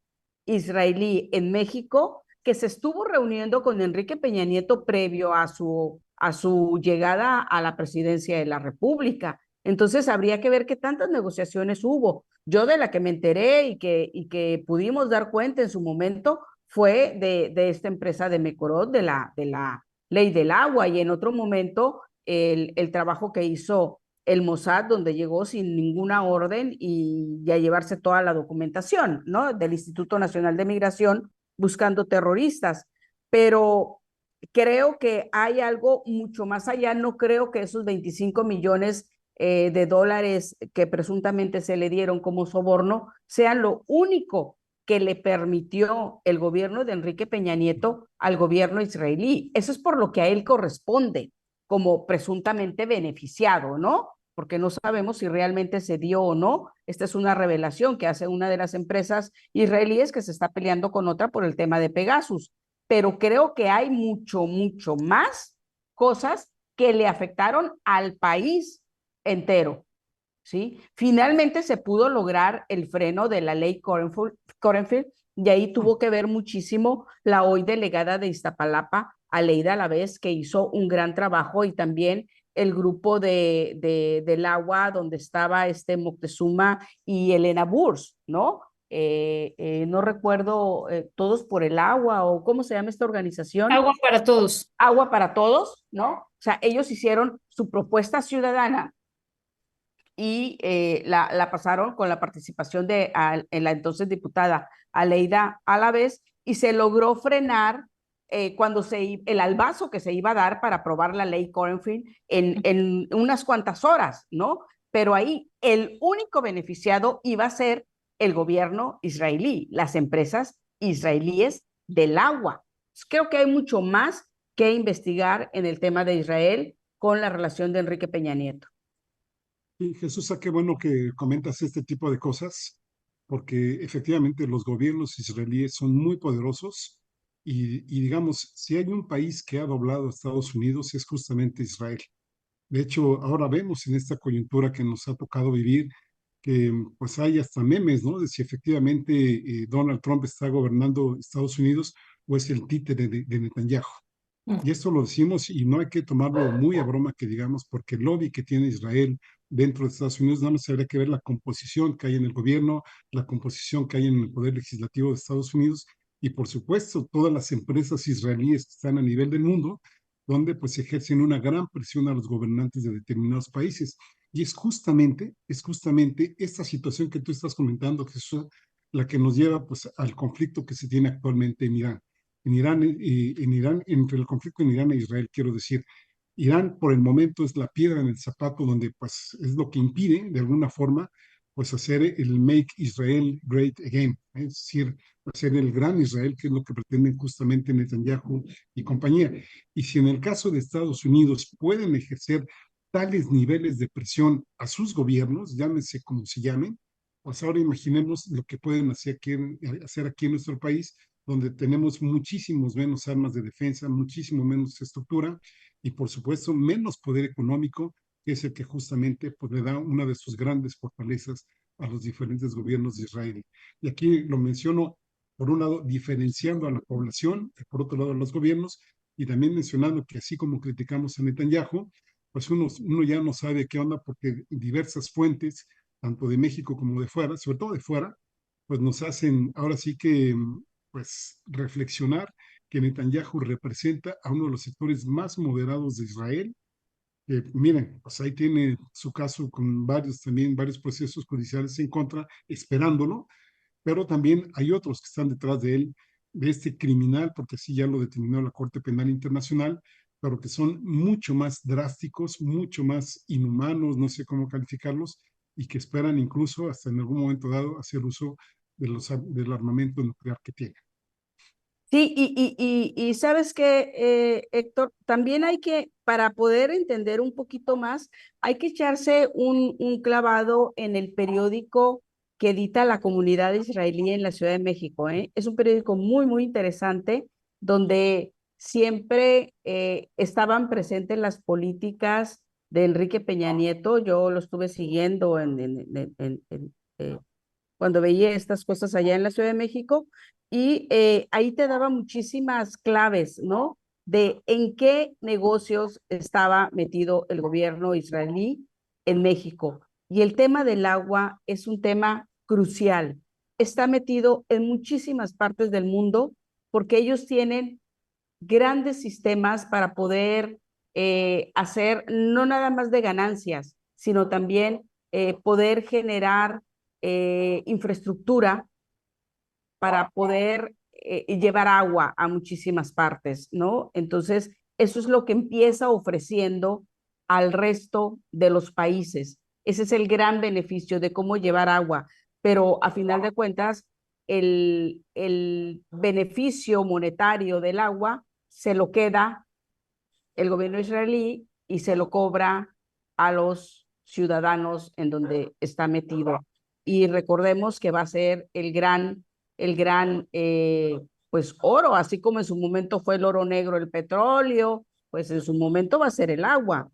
israelí en México que se estuvo reuniendo con Enrique Peña Nieto previo a su llegada a la presidencia de la República. Entonces, habría que ver qué tantas negociaciones hubo. Yo de la que me enteré y que pudimos dar cuenta en su momento fue de esta empresa de Mekorot, de la ley del agua, y en otro momento el trabajo que hizo el Mossad, donde llegó sin ninguna orden y a llevarse toda la documentación, ¿no? Del Instituto Nacional de Migración buscando terroristas. Pero creo que hay algo mucho más allá. No creo que esos 25 millones de dólares que presuntamente se le dieron como soborno sean lo único que le permitió el gobierno de Enrique Peña Nieto al gobierno israelí. Eso es por lo que a él corresponde como presuntamente beneficiado, ¿no? Porque no sabemos si realmente se dio o no. Esta es una revelación que hace una de las empresas israelíes que se está peleando con otra por el tema de Pegasus. Pero creo que hay mucho, mucho más cosas que le afectaron al país entero. ¿Sí? Finalmente se pudo lograr el freno de la ley Corenfield y ahí tuvo que ver muchísimo la hoy delegada de Iztapalapa, Aleida Alavés, que hizo un gran trabajo, y también el grupo del agua donde estaba Moctezuma y Elena Burs, ¿no? No recuerdo, Todos por el Agua, o cómo se llama esta organización. Agua para todos. Agua para Todos, ¿no? O sea, ellos hicieron su propuesta ciudadana y la pasaron con la participación en la entonces diputada Aleida Alavés, y se logró frenar cuando el albazo que se iba a dar para aprobar la ley Corenfield en unas cuantas horas, ¿no? Pero ahí el único beneficiado iba a ser el gobierno israelí, las empresas israelíes del agua. Creo que hay mucho más que investigar en el tema de Israel con la relación de Enrique Peña Nieto. Y Jesús, qué bueno que comentas este tipo de cosas, porque efectivamente los gobiernos israelíes son muy poderosos y digamos, si hay un país que ha doblado a Estados Unidos es justamente Israel. De hecho, ahora vemos en esta coyuntura que nos ha tocado vivir que pues hay hasta memes, ¿no? De si efectivamente Donald Trump está gobernando Estados Unidos o es el títere de Netanyahu. Y esto lo decimos y no hay que tomarlo muy a broma que digamos, porque el lobby que tiene Israel dentro de Estados Unidos, nada más habría que ver la composición que hay en el gobierno, la composición que hay en el poder legislativo de Estados Unidos y por supuesto todas las empresas israelíes que están a nivel del mundo, donde pues ejercen una gran presión a los gobernantes de determinados países. Y es justamente esta situación que tú estás comentando, Jesús, la que nos lleva pues al conflicto que se tiene actualmente en Irán entre el conflicto en Irán e Israel, quiero decir, Irán por el momento es la piedra en el zapato donde pues es lo que impide de alguna forma pues hacer el Make Israel Great Again, es decir, hacer el gran Israel, que es lo que pretenden justamente Netanyahu y compañía. Y si en el caso de Estados Unidos pueden ejercer tales niveles de presión a sus gobiernos, llámese como se llamen, pues ahora imaginemos lo que pueden hacer aquí en nuestro país donde tenemos muchísimos menos armas de defensa, muchísimo menos estructura y por supuesto menos poder económico, que es el que justamente pues, le da una de sus grandes fortalezas a los diferentes gobiernos de Israel. Y aquí lo menciono, por un lado, diferenciando a la población, y por otro lado, a los gobiernos, y también mencionando que así como criticamos a Netanyahu, pues uno ya no sabe qué onda porque diversas fuentes, tanto de México como de fuera, sobre todo de fuera, pues nos hacen ahora sí que pues reflexionar que Netanyahu representa a uno de los sectores más moderados de Israel. Miren, pues ahí tiene su caso con varios procesos judiciales en contra, esperándolo, pero también hay otros que están detrás de él, de este criminal, porque así ya lo determinó la Corte Penal Internacional, pero que son mucho más drásticos, mucho más inhumanos, no sé cómo calificarlos, y que esperan incluso hasta en algún momento dado hacer uso del armamento nuclear que tienen. Sí, y sabes que, Héctor, también hay que, para poder entender un poquito más, hay que echarse un clavado en el periódico que edita la comunidad israelí en la Ciudad de México, ¿eh? Es un periódico muy, muy interesante, donde siempre estaban presentes las políticas de Enrique Peña Nieto. Yo lo estuve siguiendo cuando veía estas cosas allá en la Ciudad de México, y ahí te daba muchísimas claves, ¿no? De en qué negocios estaba metido el gobierno israelí en México. Y el tema del agua es un tema crucial. Está metido en muchísimas partes del mundo porque ellos tienen grandes sistemas para poder hacer no nada más de ganancias, sino también poder generar infraestructura para poder llevar agua a muchísimas partes, ¿no? Entonces, eso es lo que empieza ofreciendo al resto de los países. Ese es el gran beneficio de cómo llevar agua, pero a final de cuentas, el beneficio monetario del agua se lo queda el gobierno israelí y se lo cobra a los ciudadanos en donde está metido. Y recordemos que va a ser el gran pues oro, así como en su momento fue el oro negro, el petróleo, pues en su momento va a ser el agua.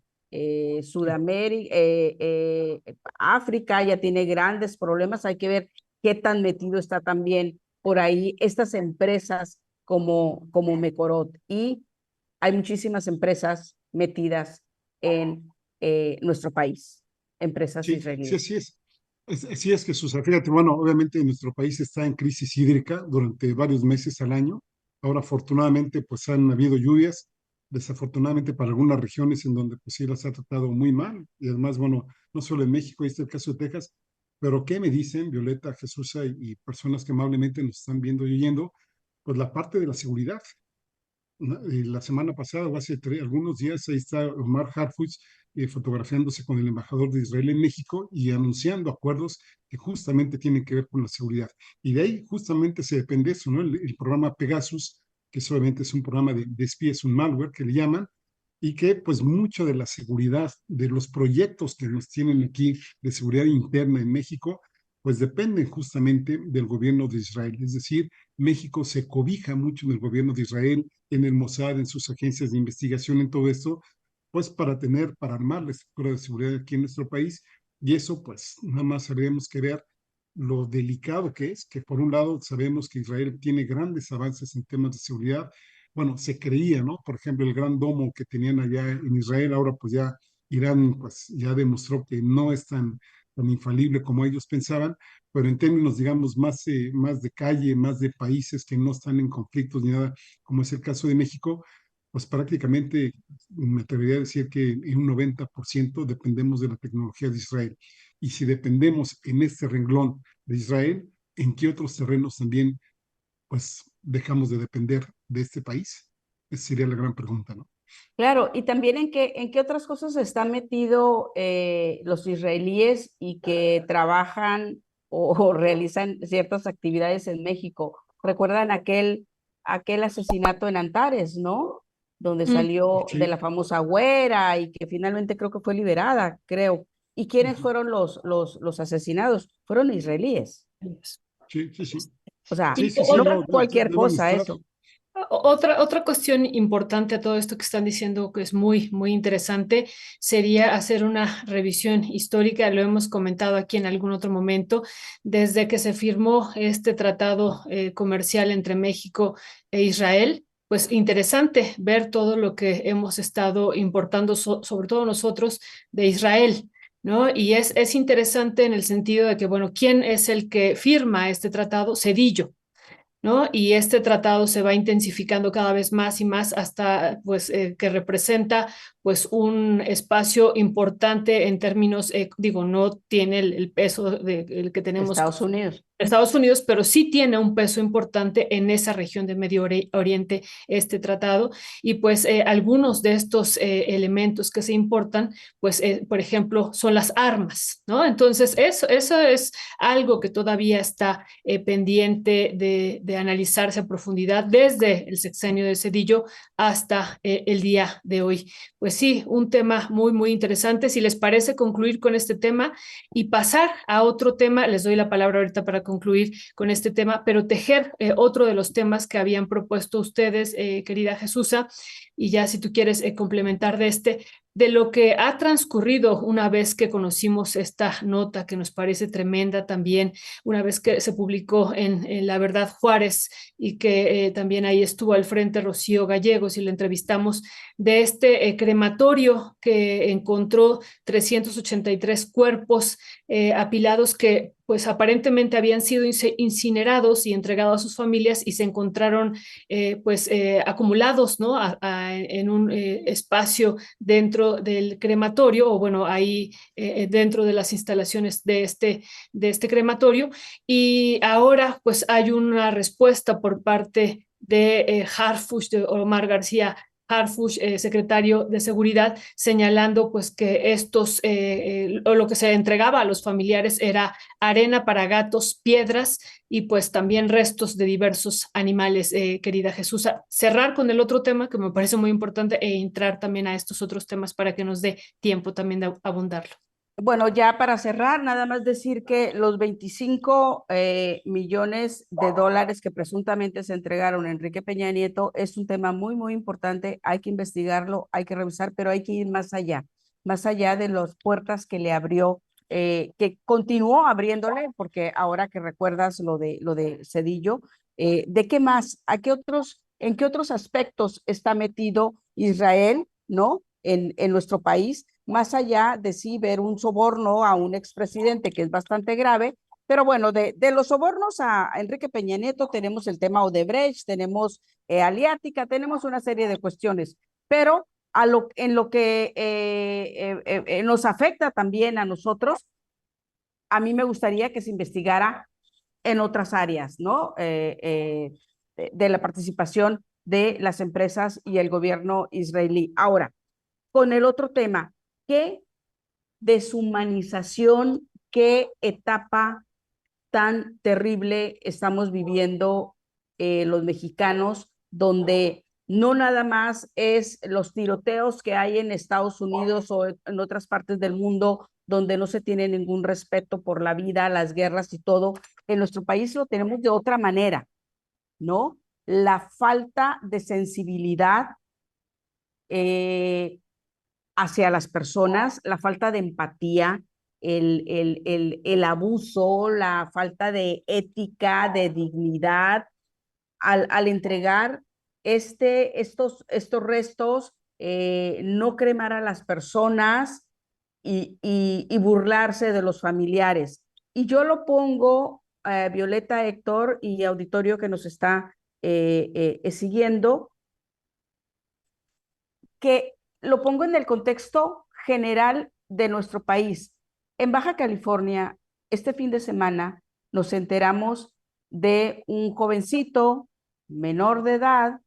Sudamérica, África ya tiene grandes problemas, hay que ver qué tan metido está también por ahí estas empresas como Mecorot. Y hay muchísimas empresas metidas en nuestro país, empresas Sí, sí, israelíes. así es. Así es, Jesús. Fíjate, bueno, obviamente nuestro país está en crisis hídrica durante varios meses al año. Ahora, afortunadamente, pues han habido lluvias, desafortunadamente para algunas regiones en donde pues sí las ha tratado muy mal. Y además, bueno, no solo en México, ahí está el caso de Texas, pero ¿qué me dicen, Violeta, Jesús y personas que amablemente nos están viendo y oyendo? Pues la parte de la seguridad. la semana pasada o hace algunos días, ahí está Omar Harfuch fotografiándose con el embajador de Israel en México y anunciando acuerdos que justamente tienen que ver con la seguridad. Y de ahí justamente se depende eso, ¿no? El programa Pegasus, que solamente es un programa de espías, un malware que le llaman, y que pues mucho de la seguridad, de los proyectos que nos tienen aquí de seguridad interna en México, pues dependen justamente del gobierno de Israel. Es decir, México se cobija mucho en el gobierno de Israel, en el Mossad, en sus agencias de investigación, en todo esto, pues para armar la estructura de seguridad aquí en nuestro país. Y eso, pues, nada más sabemos que ver lo delicado que es, que por un lado sabemos que Israel tiene grandes avances en temas de seguridad. Bueno, se creía, ¿no? Por ejemplo, el gran domo que tenían allá en Israel, ahora pues ya Irán pues ya demostró que no es tan infalible como ellos pensaban, pero en términos, digamos, más de calle, más de países que no están en conflictos ni nada, como es el caso de México, pues prácticamente me atrevería a decir que en un 90% dependemos de la tecnología de Israel. Y si dependemos en este renglón de Israel, ¿en qué otros terrenos también pues dejamos de depender de este país? Esa sería la gran pregunta, ¿no? Claro, y también en qué otras cosas están metidos los israelíes y que trabajan o realizan ciertas actividades en México. ¿Recuerdan aquel asesinato en Antares, ¿no? Donde Mm, salió de Sí, la famosa güera y que finalmente creo que fue liberada, creo. ¿Y quiénes ujú, fueron los asesinados? Fueron israelíes. sí, sí, sí. O sea, Sí, sí, sí, no otra, no, fue cualquier deben cosa estar. eso. otra cuestión importante a todo esto que están diciendo, que es muy, muy interesante, sería hacer una revisión histórica. Lo hemos comentado aquí en algún otro momento, desde que se firmó este tratado comercial entre México e Israel. Pues interesante ver todo lo que hemos estado importando, sobre todo nosotros, de Israel. ¿No? Y es interesante en el sentido de que, bueno, ¿quién es el que firma este tratado? Cedillo, ¿no? Y este tratado se va intensificando cada vez más y más hasta pues que representa pues un espacio importante en términos, digo, no tiene el peso el que tenemos Estados Unidos. Estados Unidos, pero sí tiene un peso importante en esa región de Medio Oriente este tratado y pues algunos de estos elementos que se importan, pues por ejemplo, son las armas, ¿no? Entonces eso es algo que todavía está pendiente de analizarse a profundidad desde el sexenio de Cedillo hasta el día de hoy. Pues sí, un tema muy, muy interesante. Si les parece concluir con este tema y pasar a otro tema, les doy la palabra ahorita para concluir con este tema, pero tejer otro de los temas que habían propuesto ustedes, querida Jesusa, y ya si tú quieres complementar de lo que ha transcurrido una vez que conocimos esta nota que nos parece tremenda también, una vez que se publicó en La Verdad Juárez y que también ahí estuvo al frente Rocío Gallegos y le entrevistamos de este crematorio que encontró 383 cuerpos apilados que pues aparentemente habían sido incinerados y entregados a sus familias y se encontraron acumulados, ¿no? En un espacio dentro del crematorio o bueno, ahí dentro de las instalaciones de este crematorio. Y ahora pues hay una respuesta por parte de Harfuch, de Omar García Harfuch, secretario de Seguridad, señalando pues que o lo que se entregaba a los familiares era arena para gatos, piedras y pues también restos de diversos animales, querida Jesús. Cerrar con el otro tema que me parece muy importante e entrar también a estos otros temas para que nos dé tiempo también de abundarlo. Bueno, ya para cerrar, nada más decir que los 25 millones de dólares que presuntamente se entregaron a Enrique Peña Nieto es un tema muy, muy importante. Hay que investigarlo, hay que revisar, pero hay que ir más allá de las puertas que le abrió, que continuó abriéndole, porque ahora que recuerdas lo de Cedillo, ¿de qué más? ¿En qué otros aspectos está metido Israel, ¿no? En nuestro país, más allá de sí ver un soborno a un expresidente que es bastante grave, pero bueno, de los sobornos a Enrique Peña Nieto tenemos el tema Odebrecht, tenemos Aliática, tenemos una serie de cuestiones, pero en lo que nos afecta también a nosotros, a mí me gustaría que se investigara en otras áreas, ¿no? De la participación de las empresas y el gobierno israelí. Ahora, con el otro tema, ¿qué deshumanización, qué etapa tan terrible estamos viviendo los mexicanos, donde no nada más es los tiroteos que hay en Estados Unidos o en otras partes del mundo, donde no se tiene ningún respeto por la vida, las guerras y todo? En nuestro país lo tenemos de otra manera, ¿no? La falta de sensibilidad hacia las personas, la falta de empatía, el abuso, la falta de ética, de dignidad, al entregar estos restos, no cremar a las personas y burlarse de los familiares. Y yo lo pongo, Violeta, Héctor y auditorio que nos está siguiendo, que lo pongo en el contexto general de nuestro país. En Baja California, este fin de semana, nos enteramos de un jovencito menor de edad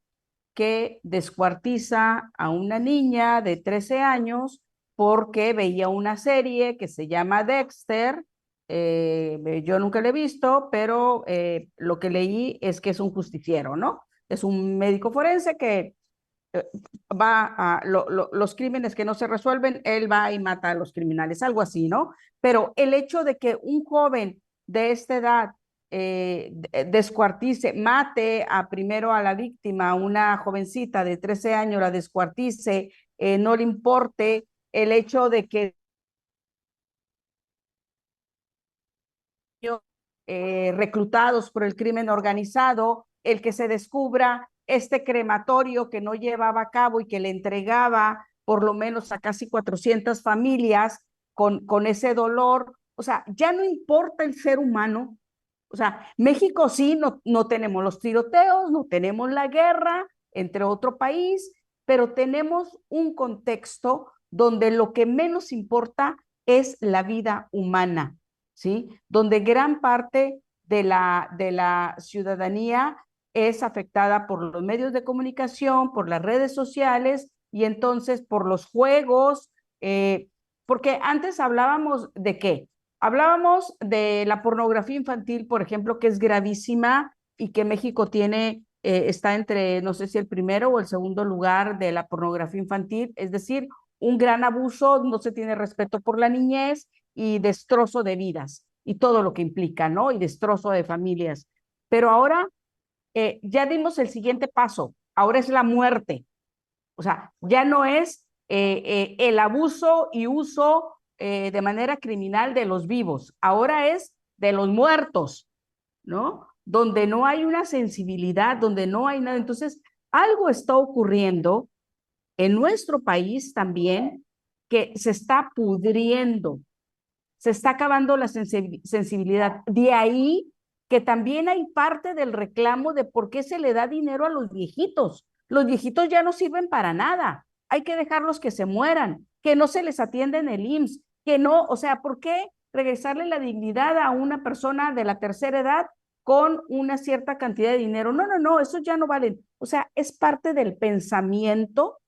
que descuartiza a una niña de 13 años porque veía una serie que se llama Dexter. Yo nunca la he visto, pero lo que leí es que es un justiciero, ¿no? Es un médico forense que va a los crímenes que no se resuelven, él va y mata a los criminales, algo así, ¿no? Pero el hecho de que un joven de esta edad descuartice, mate primero a la víctima, una jovencita de 13 años, la descuartice, no le importe el hecho de que reclutados por el crimen organizado, el que se descubra este crematorio que no llevaba a cabo y que le entregaba por lo menos a casi 400 familias con ese dolor. O sea, ya no importa el ser humano. O sea, México sí, no tenemos los tiroteos, no tenemos la guerra entre otro país, pero tenemos un contexto donde lo que menos importa es la vida humana, ¿sí? Donde gran parte de la ciudadanía es afectada por los medios de comunicación, por las redes sociales y entonces por los juegos, porque antes hablábamos de qué? Hablábamos de la pornografía infantil, por ejemplo, que es gravísima y que México tiene, está entre, no sé si el primero o el segundo lugar de la pornografía infantil, es decir, un gran abuso, no se tiene respeto por la niñez y destrozo de vidas y todo lo que implica, ¿no? Y destrozo de familias. Pero ahora ya dimos el siguiente paso, ahora es la muerte. O sea, ya no es el abuso y uso de manera criminal de los vivos, ahora es de los muertos, ¿no? Donde no hay una sensibilidad, donde no hay nada. Entonces, algo está ocurriendo en nuestro país también que se está pudriendo, se está acabando la sensibilidad. De ahí que también hay parte del reclamo de por qué se le da dinero a los viejitos. Los viejitos ya no sirven para nada. Hay que dejarlos que se mueran, que no se les atienda en el IMSS, que no, o sea, ¿por qué regresarle la dignidad a una persona de la tercera edad con una cierta cantidad de dinero? No, eso ya no vale. O sea, es parte del pensamiento.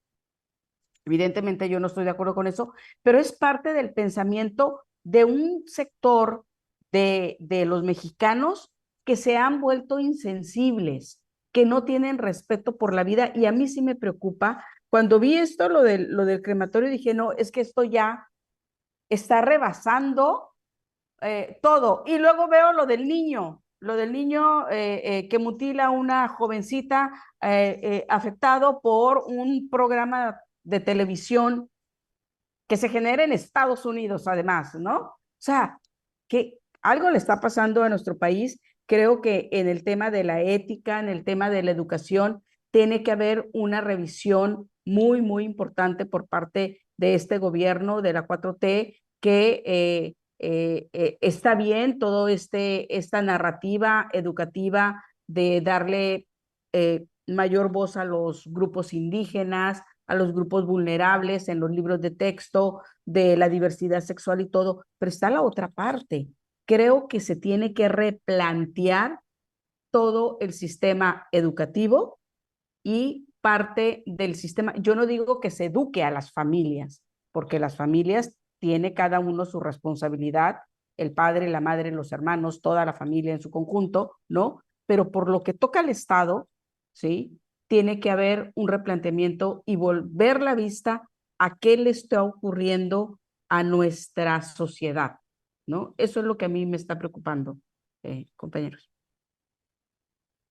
Evidentemente yo no estoy de acuerdo con eso, pero es parte del pensamiento de un sector de los mexicanos que se han vuelto insensibles, que no tienen respeto por la vida, y a mí sí me preocupa. Cuando vi esto, lo del crematorio, dije, no, es que esto ya está rebasando todo. Y luego veo lo del niño que mutila a una jovencita afectado por un programa de televisión que se genera en Estados Unidos, además, ¿no? O sea, que algo le está pasando a nuestro país. Creo que en el tema de la ética, en el tema de la educación, tiene que haber una revisión muy, muy importante por parte de este gobierno, de la 4T, que está bien todo esta narrativa educativa de darle mayor voz a los grupos indígenas, a los grupos vulnerables en los libros de texto, de la diversidad sexual y todo, pero está la otra parte. Creo que se tiene que replantear todo el sistema educativo y parte del sistema. Yo no digo que se eduque a las familias, porque las familias tiene cada uno su responsabilidad, el padre, la madre, los hermanos, toda la familia en su conjunto, ¿no? Pero por lo que toca al Estado, ¿sí? Tiene que haber un replanteamiento y volver la vista a qué le está ocurriendo a nuestra sociedad, ¿no? Eso es lo que a mí me está preocupando, compañeros.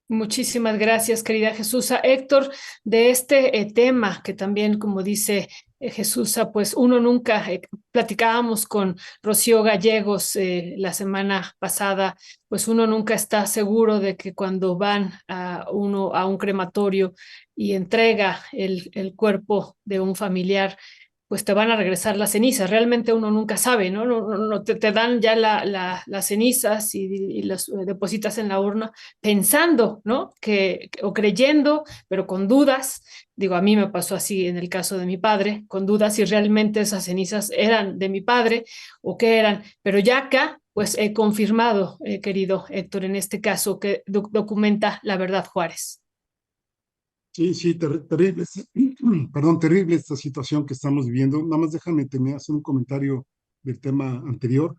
Muchísimas gracias, querida Jesús. Héctor, de este tema que también, como dice Jesús, pues uno nunca, platicábamos con Rocío Gallegos la semana pasada, pues uno nunca está seguro de que cuando van a un crematorio y entrega el cuerpo de un familiar, pues te van a regresar las cenizas. Realmente uno nunca sabe, ¿no? No te dan ya las cenizas y las depositas en la urna pensando, ¿no? O creyendo, pero con dudas. Digo, a mí me pasó así en el caso de mi padre, con dudas si realmente esas cenizas eran de mi padre o qué eran. Pero ya acá, pues he confirmado, querido Héctor, en este caso que documenta la verdad Juárez. Sí, sí, terrible, perdón, terrible esta situación que estamos viviendo. Nada más déjame terminar hacer un comentario del tema anterior.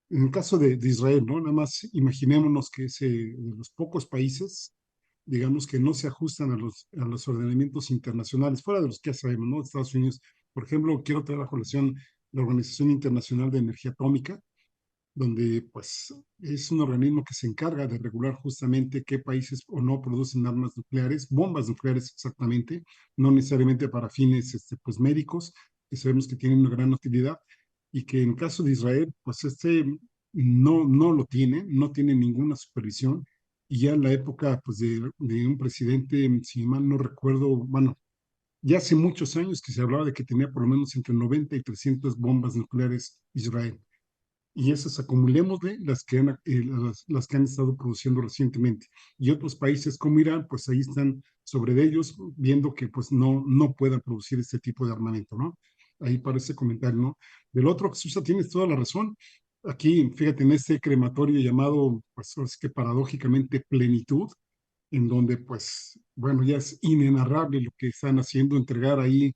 En el caso de Israel, ¿no? Nada más imaginémonos que es de los pocos países, digamos, que no se ajustan a los ordenamientos internacionales, fuera de los que ya sabemos, ¿no? Estados Unidos, por ejemplo, quiero traer a colación la Organización Internacional de Energía Atómica, donde pues es un organismo que se encarga de regular justamente qué países o no producen armas nucleares, bombas nucleares exactamente, no necesariamente para fines pues médicos, que sabemos que tienen una gran utilidad, y que en caso de Israel, pues no lo tiene, no tiene ninguna supervisión, y ya en la época pues de un presidente, si mal no recuerdo, bueno, ya hace muchos años que se hablaba de que tenía por lo menos entre 90 y 300 bombas nucleares Israel, y esas acumulémosle las que han estado produciendo recientemente. Y otros países como Irán, pues ahí están sobre de ellos, viendo que pues no puedan producir este tipo de armamento, ¿no? Ahí para ese comentario, ¿no? Del otro, Susa, tienes toda la razón. Aquí, fíjate, en este crematorio llamado, pues es que paradójicamente plenitud, en donde pues, bueno, ya es inenarrable lo que están haciendo, entregar ahí,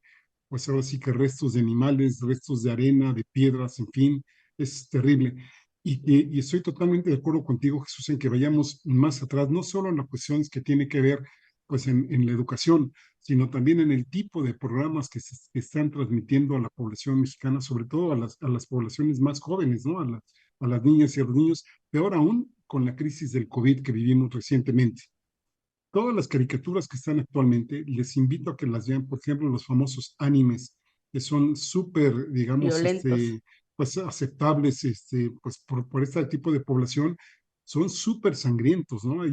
pues ahora sí que restos de animales, restos de arena, de piedras, en fin, es terrible. Y estoy totalmente de acuerdo contigo, Jesús, en que vayamos más atrás, no solo en las cuestiones que tiene que ver pues en la educación, sino también en el tipo de programas que están transmitiendo a la población mexicana, sobre todo a las poblaciones más jóvenes, ¿no? A las niñas y a los niños, peor aún con la crisis del COVID que vivimos recientemente. Todas las caricaturas que están actualmente, les invito a que las vean, por ejemplo, los famosos animes, que son súper, digamos, Violentos. pues aceptables, pues por este tipo de población, son súper sangrientos, ¿no?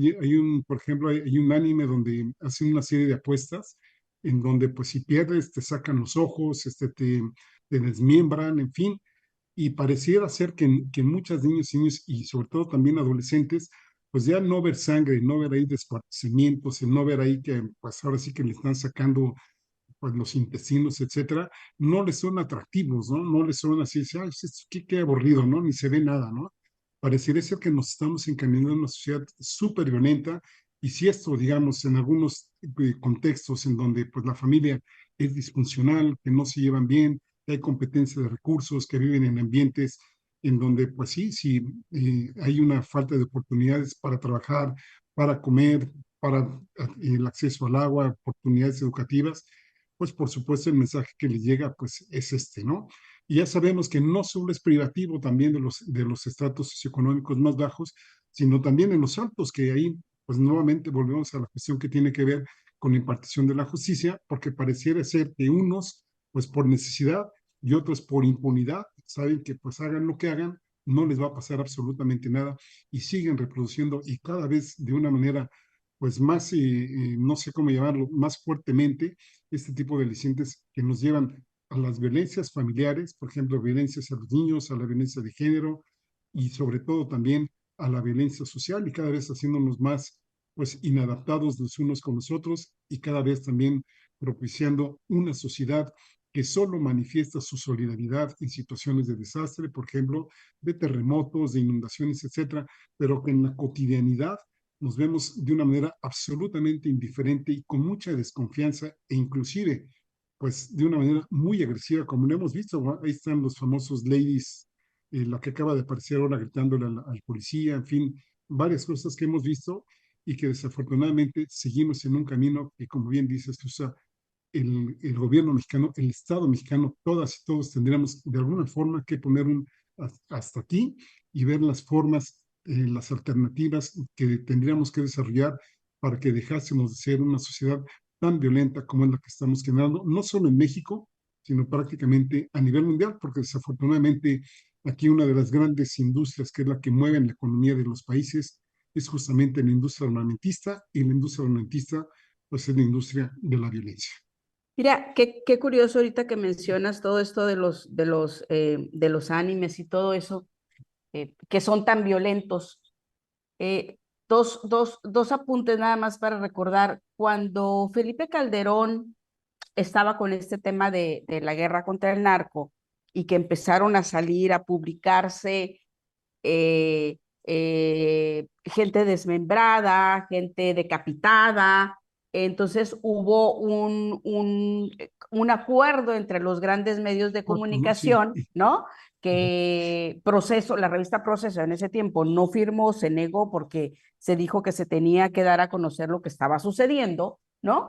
Por ejemplo, hay un anime donde hacen una serie de apuestas, en donde, pues, si pierdes, te sacan los ojos, te desmiembran, en fin, y pareciera ser que muchas niños y niños, y sobre todo también adolescentes, pues ya no ver sangre, no ver ahí descuartizamientos, el no ver ahí que pues ahora sí que le están sacando pues los intestinos, etcétera, no les son atractivos, ¿no? No les son así, ay, qué aburrido, ¿no? Ni se ve nada, ¿no? Parecería ser que nos estamos encaminando a una sociedad súper violenta, y si esto, digamos, en algunos contextos en donde pues la familia es disfuncional, que no se llevan bien, que hay competencia de recursos, que viven en ambientes en donde pues sí, hay una falta de oportunidades para trabajar, para comer, para el acceso al agua, oportunidades educativas, pues por supuesto el mensaje que les llega pues es ¿no? Y ya sabemos que no solo es privativo también de los estratos socioeconómicos más bajos, sino también en los altos, que ahí pues nuevamente volvemos a la cuestión que tiene que ver con la impartición de la justicia, porque pareciera ser que unos pues por necesidad y otros por impunidad saben que pues hagan lo que hagan, no les va a pasar absolutamente nada, y siguen reproduciendo, y cada vez de una manera pues más, no sé cómo llamarlo, más fuertemente este tipo de alicientes que nos llevan a las violencias familiares, por ejemplo, violencias a los niños, a la violencia de género, y sobre todo también a la violencia social, y cada vez haciéndonos más pues inadaptados los unos con los otros, y cada vez también propiciando una sociedad que solo manifiesta su solidaridad en situaciones de desastre, por ejemplo, de terremotos, de inundaciones, etcétera, pero que en la cotidianidad nos vemos de una manera absolutamente indiferente y con mucha desconfianza e inclusive, pues de una manera muy agresiva, como lo hemos visto. Ahí están los famosos ladies, la que acaba de aparecer ahora gritándole al policía, en fin, varias cosas que hemos visto y que desafortunadamente seguimos en un camino que, como bien dices, Susa, el gobierno mexicano, el Estado mexicano, todas y todos tendríamos de alguna forma que poner un hasta aquí y ver las formas, las alternativas que tendríamos que desarrollar para que dejásemos de ser una sociedad tan violenta como es la que estamos generando, no solo en México, sino prácticamente a nivel mundial, porque desafortunadamente aquí una de las grandes industrias que es la que mueve la economía de los países es justamente la industria armamentista, y la industria armamentista pues es la industria de la violencia. Mira, qué curioso ahorita que mencionas todo esto de los animes y todo eso, que son tan violentos. Dos apuntes nada más para recordar. Cuando Felipe Calderón estaba con este tema de la guerra contra el narco y que empezaron a salir, a publicarse gente desmembrada, gente decapitada. Entonces hubo un acuerdo entre los grandes medios de Sí. comunicación, ¿no? Que Proceso, la revista Proceso en ese tiempo no firmó, se negó porque se dijo que se tenía que dar a conocer lo que estaba sucediendo, ¿no?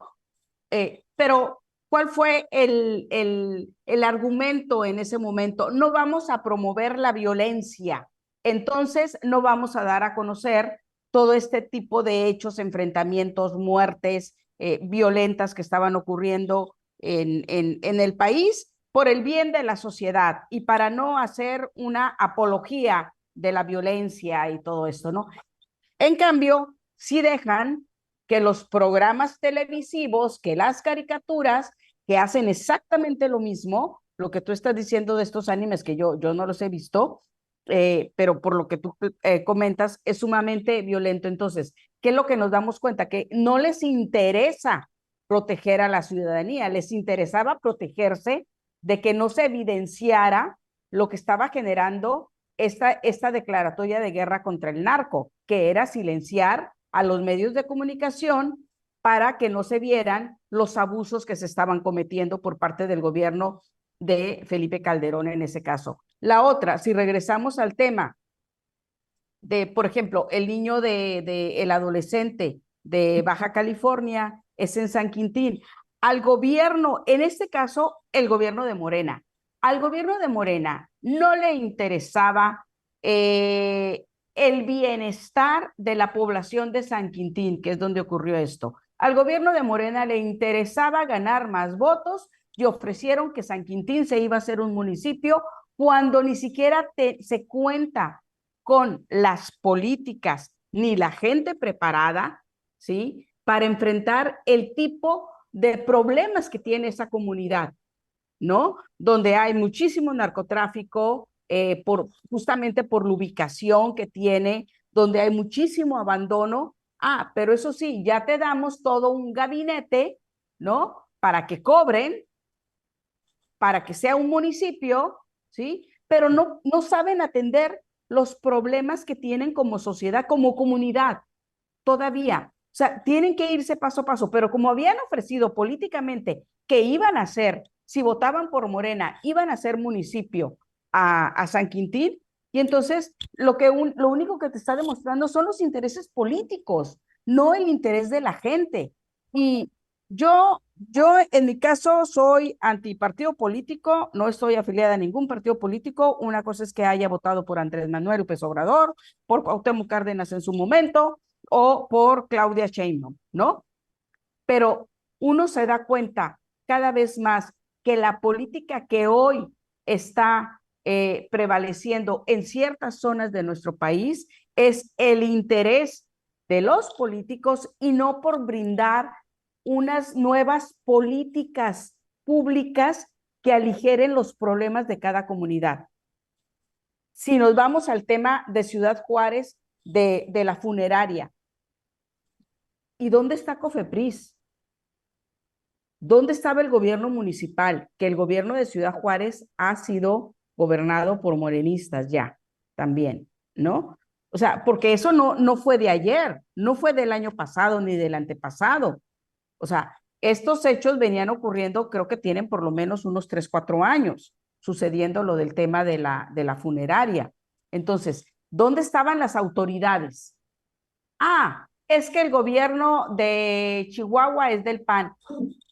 Pero, ¿cuál fue el argumento en ese momento? No vamos a promover la violencia, entonces no vamos a dar a conocer todo este tipo de hechos, enfrentamientos, muertes violentas que estaban ocurriendo en el país por el bien de la sociedad y para no hacer una apología de la violencia y todo esto, ¿no? En cambio, sí dejan que los programas televisivos, que las caricaturas, que hacen exactamente lo mismo, lo que tú estás diciendo de estos animes, que yo no los he visto, pero por lo que tú comentas, es sumamente violento. Entonces, ¿qué es lo que nos damos cuenta? Que no les interesa proteger a la ciudadanía, les interesaba protegerse de que no se evidenciara lo que estaba generando esta declaratoria de guerra contra el narco, que era silenciar a los medios de comunicación para que no se vieran los abusos que se estaban cometiendo por parte del gobierno de Felipe Calderón en ese caso. La otra, si regresamos al tema de, por ejemplo, el niño el adolescente de Baja California es en San Quintín. Al gobierno, en este caso, el gobierno de Morena, al gobierno de Morena no le interesaba el bienestar de la población de San Quintín, que es donde ocurrió esto. Al gobierno de Morena le interesaba ganar más votos y ofrecieron que San Quintín se iba a hacer un municipio cuando ni siquiera se cuenta con las políticas ni la gente preparada, ¿sí? Para enfrentar el tipo de problemas que tiene esa comunidad, ¿no? Donde hay muchísimo narcotráfico, justamente por la ubicación que tiene, donde hay muchísimo abandono. Ah, pero eso sí, ya te damos todo un gabinete, ¿no? Para que cobren, para que sea un municipio, ¿sí? Pero no saben atender los problemas que tienen como sociedad, como comunidad, todavía. O sea, tienen que irse paso a paso, pero como habían ofrecido políticamente que iban a ser, si votaban por Morena, iban a ser municipio a San Quintín, y entonces lo único que te está demostrando son los intereses políticos, no el interés de la gente. Y yo en mi caso soy antipartido político, no estoy afiliada a ningún partido político. Una cosa es que haya votado por Andrés Manuel López Obrador, por Cuauhtémoc Cárdenas en su momento, o por Claudia Sheinbaum, ¿no? Pero uno se da cuenta cada vez más que la política que hoy está prevaleciendo en ciertas zonas de nuestro país es el interés de los políticos y no por brindar unas nuevas políticas públicas que aligeren los problemas de cada comunidad. Si nos vamos al tema de Ciudad Juárez, de la funeraria, ¿y dónde está Cofepris? ¿Dónde estaba el gobierno municipal? Que el gobierno de Ciudad Juárez ha sido gobernado por morenistas ya, también, ¿no? O sea, porque eso no fue de ayer, no fue del año pasado ni del antepasado. O sea, estos hechos venían ocurriendo, creo que tienen por lo menos unos 3, 4 años sucediendo lo del tema de la funeraria. Entonces, ¿dónde estaban las autoridades? Ah, es que el gobierno de Chihuahua es del PAN.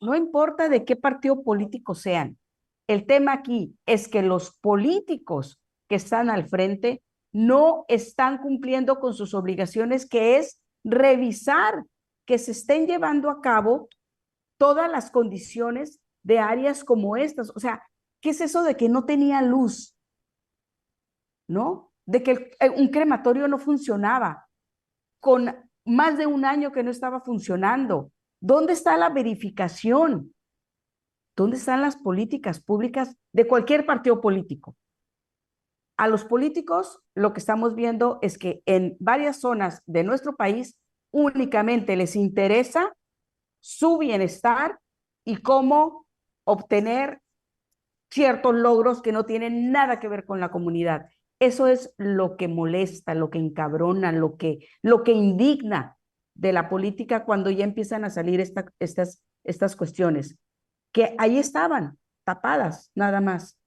No importa de qué partido político sean. El tema aquí es que los políticos que están al frente no están cumpliendo con sus obligaciones, que es revisar que se estén llevando a cabo todas las condiciones de áreas como estas. O sea, ¿qué es eso de que no tenía luz? ¿No? De que un crematorio no funcionaba, con más de un año que no estaba funcionando. ¿Dónde está la verificación? ¿Dónde están las políticas públicas de cualquier partido político? A los políticos lo que estamos viendo es que en varias zonas de nuestro país únicamente les interesa su bienestar y cómo obtener ciertos logros que no tienen nada que ver con la comunidad. Eso es lo que molesta, lo que encabrona, lo que indigna de la política cuando ya empiezan a salir estas cuestiones, que ahí estaban, tapadas, nada más.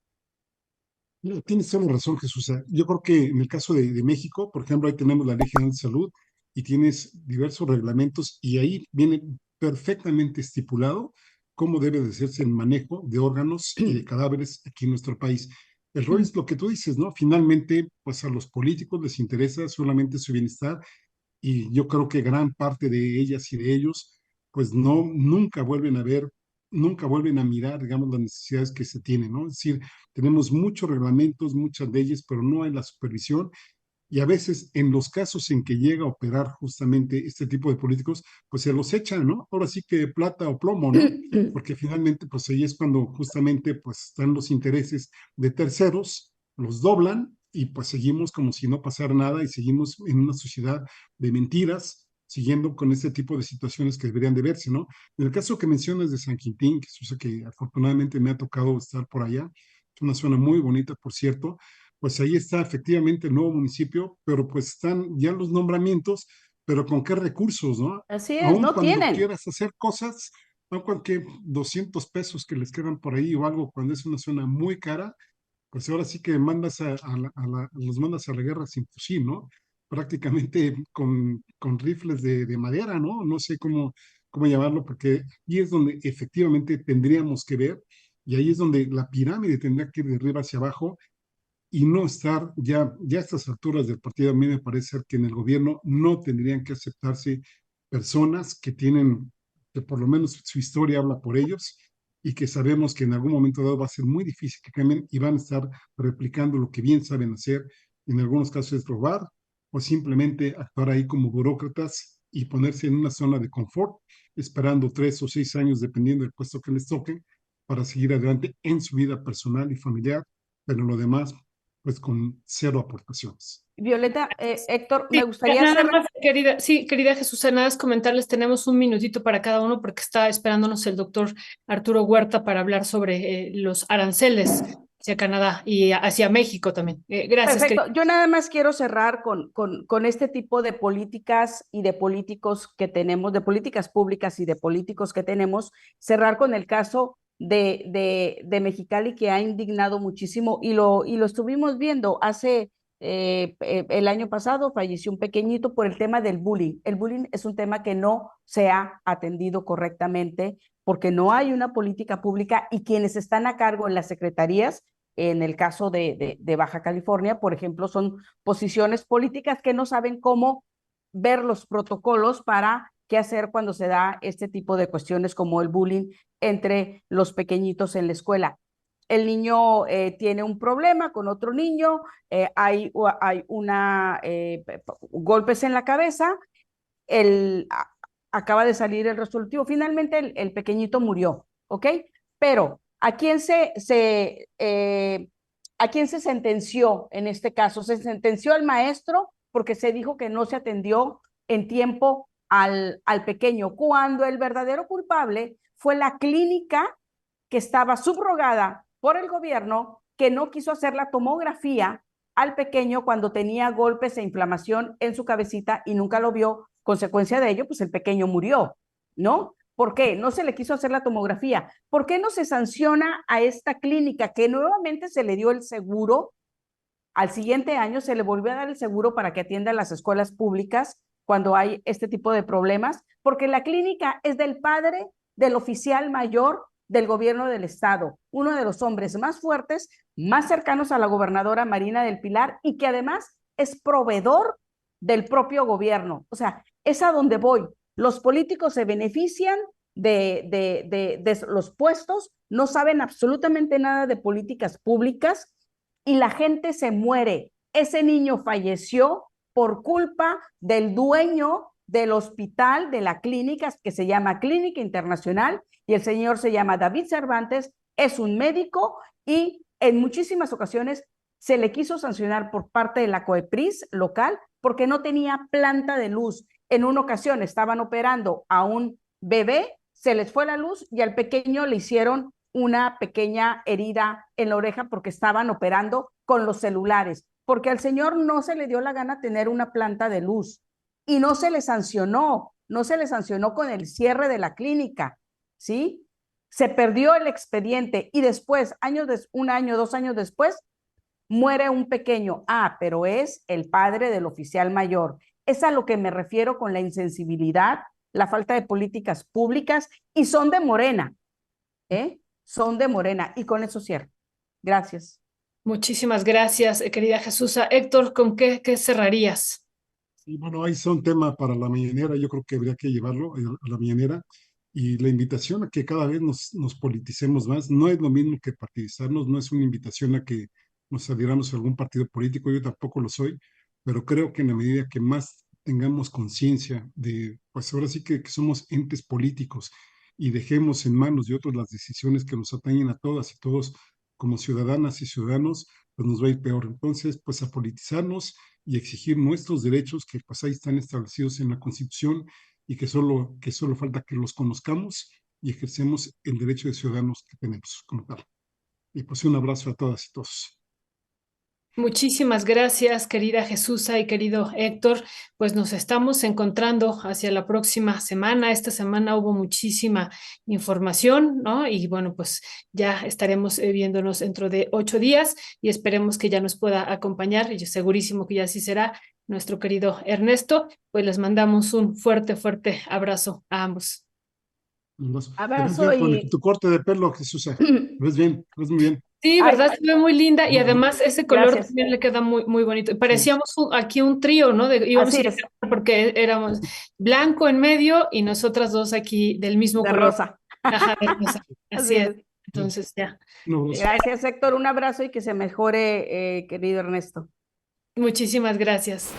No, tienes toda la razón, Jesús. Yo creo que en el caso de México, por ejemplo, ahí tenemos la Ley General de Salud y tienes diversos reglamentos y ahí viene perfectamente estipulado cómo debe de hacerse el manejo de órganos y de cadáveres aquí en nuestro país. El rol es lo que tú dices, ¿no? Finalmente, pues a los políticos les interesa solamente su bienestar y yo creo que gran parte de ellas y de ellos, pues no, nunca vuelven a mirar, digamos, las necesidades que se tienen, ¿no? Es decir, tenemos muchos reglamentos, muchas leyes, pero no hay la supervisión y a veces en los casos en que llega a operar justamente este tipo de políticos, pues se los echan, ¿no? Ahora sí que plata o plomo, ¿no? Porque finalmente, pues ahí es cuando justamente pues están los intereses de terceros, los doblan y pues seguimos como si no pasara nada y seguimos en una sociedad de mentiras, siguiendo con este tipo de situaciones que deberían de verse, ¿no? En el caso que mencionas de San Quintín, que es que afortunadamente me ha tocado estar por allá, es una zona muy bonita, por cierto, pues ahí está efectivamente el nuevo municipio, pero pues están ya los nombramientos, pero con qué recursos, ¿no? Así es, Aun no cuando tienen. quieras hacer cosas, aun cualquier 200 pesos que les quedan por ahí o algo, cuando es una zona muy cara, pues ahora sí que mandas los mandas a la guerra sin fusil, ¿no? Prácticamente con rifles de madera, ¿no? No sé cómo llamarlo, porque ahí es donde efectivamente tendríamos que ver, y ahí es donde la pirámide tendría que ir de arriba hacia abajo, y no estar ya a estas alturas del partido, a mí me parece ser que en el gobierno no tendrían que aceptarse personas que tienen, que por lo menos su historia habla por ellos y que sabemos que en algún momento dado va a ser muy difícil que cambien y van a estar replicando lo que bien saben hacer, en algunos casos es robar o simplemente actuar ahí como burócratas y ponerse en una zona de confort, esperando 3 o 6 años, dependiendo del puesto que les toque, para seguir adelante en su vida personal y familiar, pero lo demás pues con cero aportaciones. Violeta, Héctor, me Sí, gustaría nada hacer... más, querida, sí, querida Jesús, nada más comentarles, tenemos un minutito para cada uno porque está esperándonos el doctor Arturo Huerta para hablar sobre los aranceles hacia Canadá y hacia México también. Gracias, querida. Perfecto. Yo nada más quiero cerrar con este tipo de políticas y de políticos que tenemos, de políticas públicas y de políticos que tenemos, cerrar con el caso de Mexicali que ha indignado muchísimo y lo estuvimos viendo hace el año pasado falleció un pequeñito por el tema del bullying. El bullying es un tema que no se ha atendido correctamente porque no hay una política pública y quienes están a cargo en las secretarías en el caso de Baja California, por ejemplo, son posiciones políticas que no saben cómo ver los protocolos para qué hacer cuando se da este tipo de cuestiones como el bullying entre los pequeñitos en la escuela. El niño tiene un problema con otro niño, hay golpes en la cabeza, el, acaba de salir el resolutivo. Finalmente el pequeñito murió, ¿ok? Pero ¿a quién se sentenció en este caso? Se sentenció al maestro porque se dijo que no se atendió en tiempo al pequeño, cuando el verdadero culpable fue la clínica que estaba subrogada por el gobierno, que no quiso hacer la tomografía al pequeño cuando tenía golpes e inflamación en su cabecita y nunca lo vio. Consecuencia de ello, pues el pequeño murió, ¿no? ¿Por qué? No se le quiso hacer la tomografía. ¿Por qué no se sanciona a esta clínica que nuevamente se le dio el seguro? Al siguiente año se le volvió a dar el seguro para que atienda las escuelas públicas cuando hay este tipo de problemas, porque la clínica es del padre del oficial mayor del gobierno del estado, uno de los hombres más fuertes, más cercanos a la gobernadora Marina del Pilar y que además es proveedor del propio gobierno. O sea, es a donde voy. Los políticos se benefician de los puestos, no saben absolutamente nada de políticas públicas y la gente se muere. Ese niño falleció por culpa del dueño del hospital, de la clínica, que se llama Clínica Internacional, y el señor se llama David Cervantes, es un médico y en muchísimas ocasiones se le quiso sancionar por parte de la COEPRIS local porque no tenía planta de luz. En una ocasión estaban operando a un bebé, se les fue la luz y al pequeño le hicieron una pequeña herida en la oreja porque estaban operando con los celulares, porque al señor no se le dio la gana tener una planta de luz y no se le sancionó con el cierre de la clínica, ¿sí? Se perdió el expediente y después, un año, 2 años después, muere un pequeño. Ah, pero es el padre del oficial mayor. Es a lo que me refiero con la insensibilidad, la falta de políticas públicas y son de Morena, ¿eh? Son de Morena y con eso cierro. Gracias. Muchísimas gracias, querida Jesús. Héctor, ¿con qué cerrarías? Y bueno, ahí son tema para la mañanera, yo creo que habría que llevarlo a la mañanera y la invitación a que cada vez nos politicemos más, no es lo mismo que partidizarnos, no es una invitación a que nos adhiramos a algún partido político, yo tampoco lo soy, pero creo que en la medida que más tengamos conciencia de, pues ahora sí que somos entes políticos y dejemos en manos de otros las decisiones que nos atañen a todas y todos como ciudadanas y ciudadanos, pues nos va a ir peor. Entonces, pues a politizarnos y exigir nuestros derechos que pues ahí están establecidos en la Constitución y que solo falta que los conozcamos y ejercemos el derecho de ciudadanos que tenemos como tal. Y pues un abrazo a todas y todos. Muchísimas gracias, querida Jesús y querido Héctor. Pues nos estamos encontrando hacia la próxima semana. Esta semana hubo muchísima información, ¿no? Y bueno, pues ya estaremos viéndonos dentro de 8 días y esperemos que ya nos pueda acompañar. Y yo segurísimo que ya así será nuestro querido Ernesto. Pues les mandamos un fuerte, fuerte abrazo a ambos. Te ves bien con tu corte de pelo, Jesús. Te ves bien, te ves muy bien. Sí, Ay, ¿verdad? Se ve muy linda y además ese color gracias. también le queda muy, muy bonito. Parecíamos aquí un trío, ¿no? Íbamos Así a ir es, porque éramos blanco en medio y nosotras dos aquí del mismo de color. rosa. Ajá, de rosa. Así Así es. es. Entonces, ya. Un abrazo. Gracias, Héctor. Un abrazo y que se mejore, querido Ernesto. Muchísimas gracias.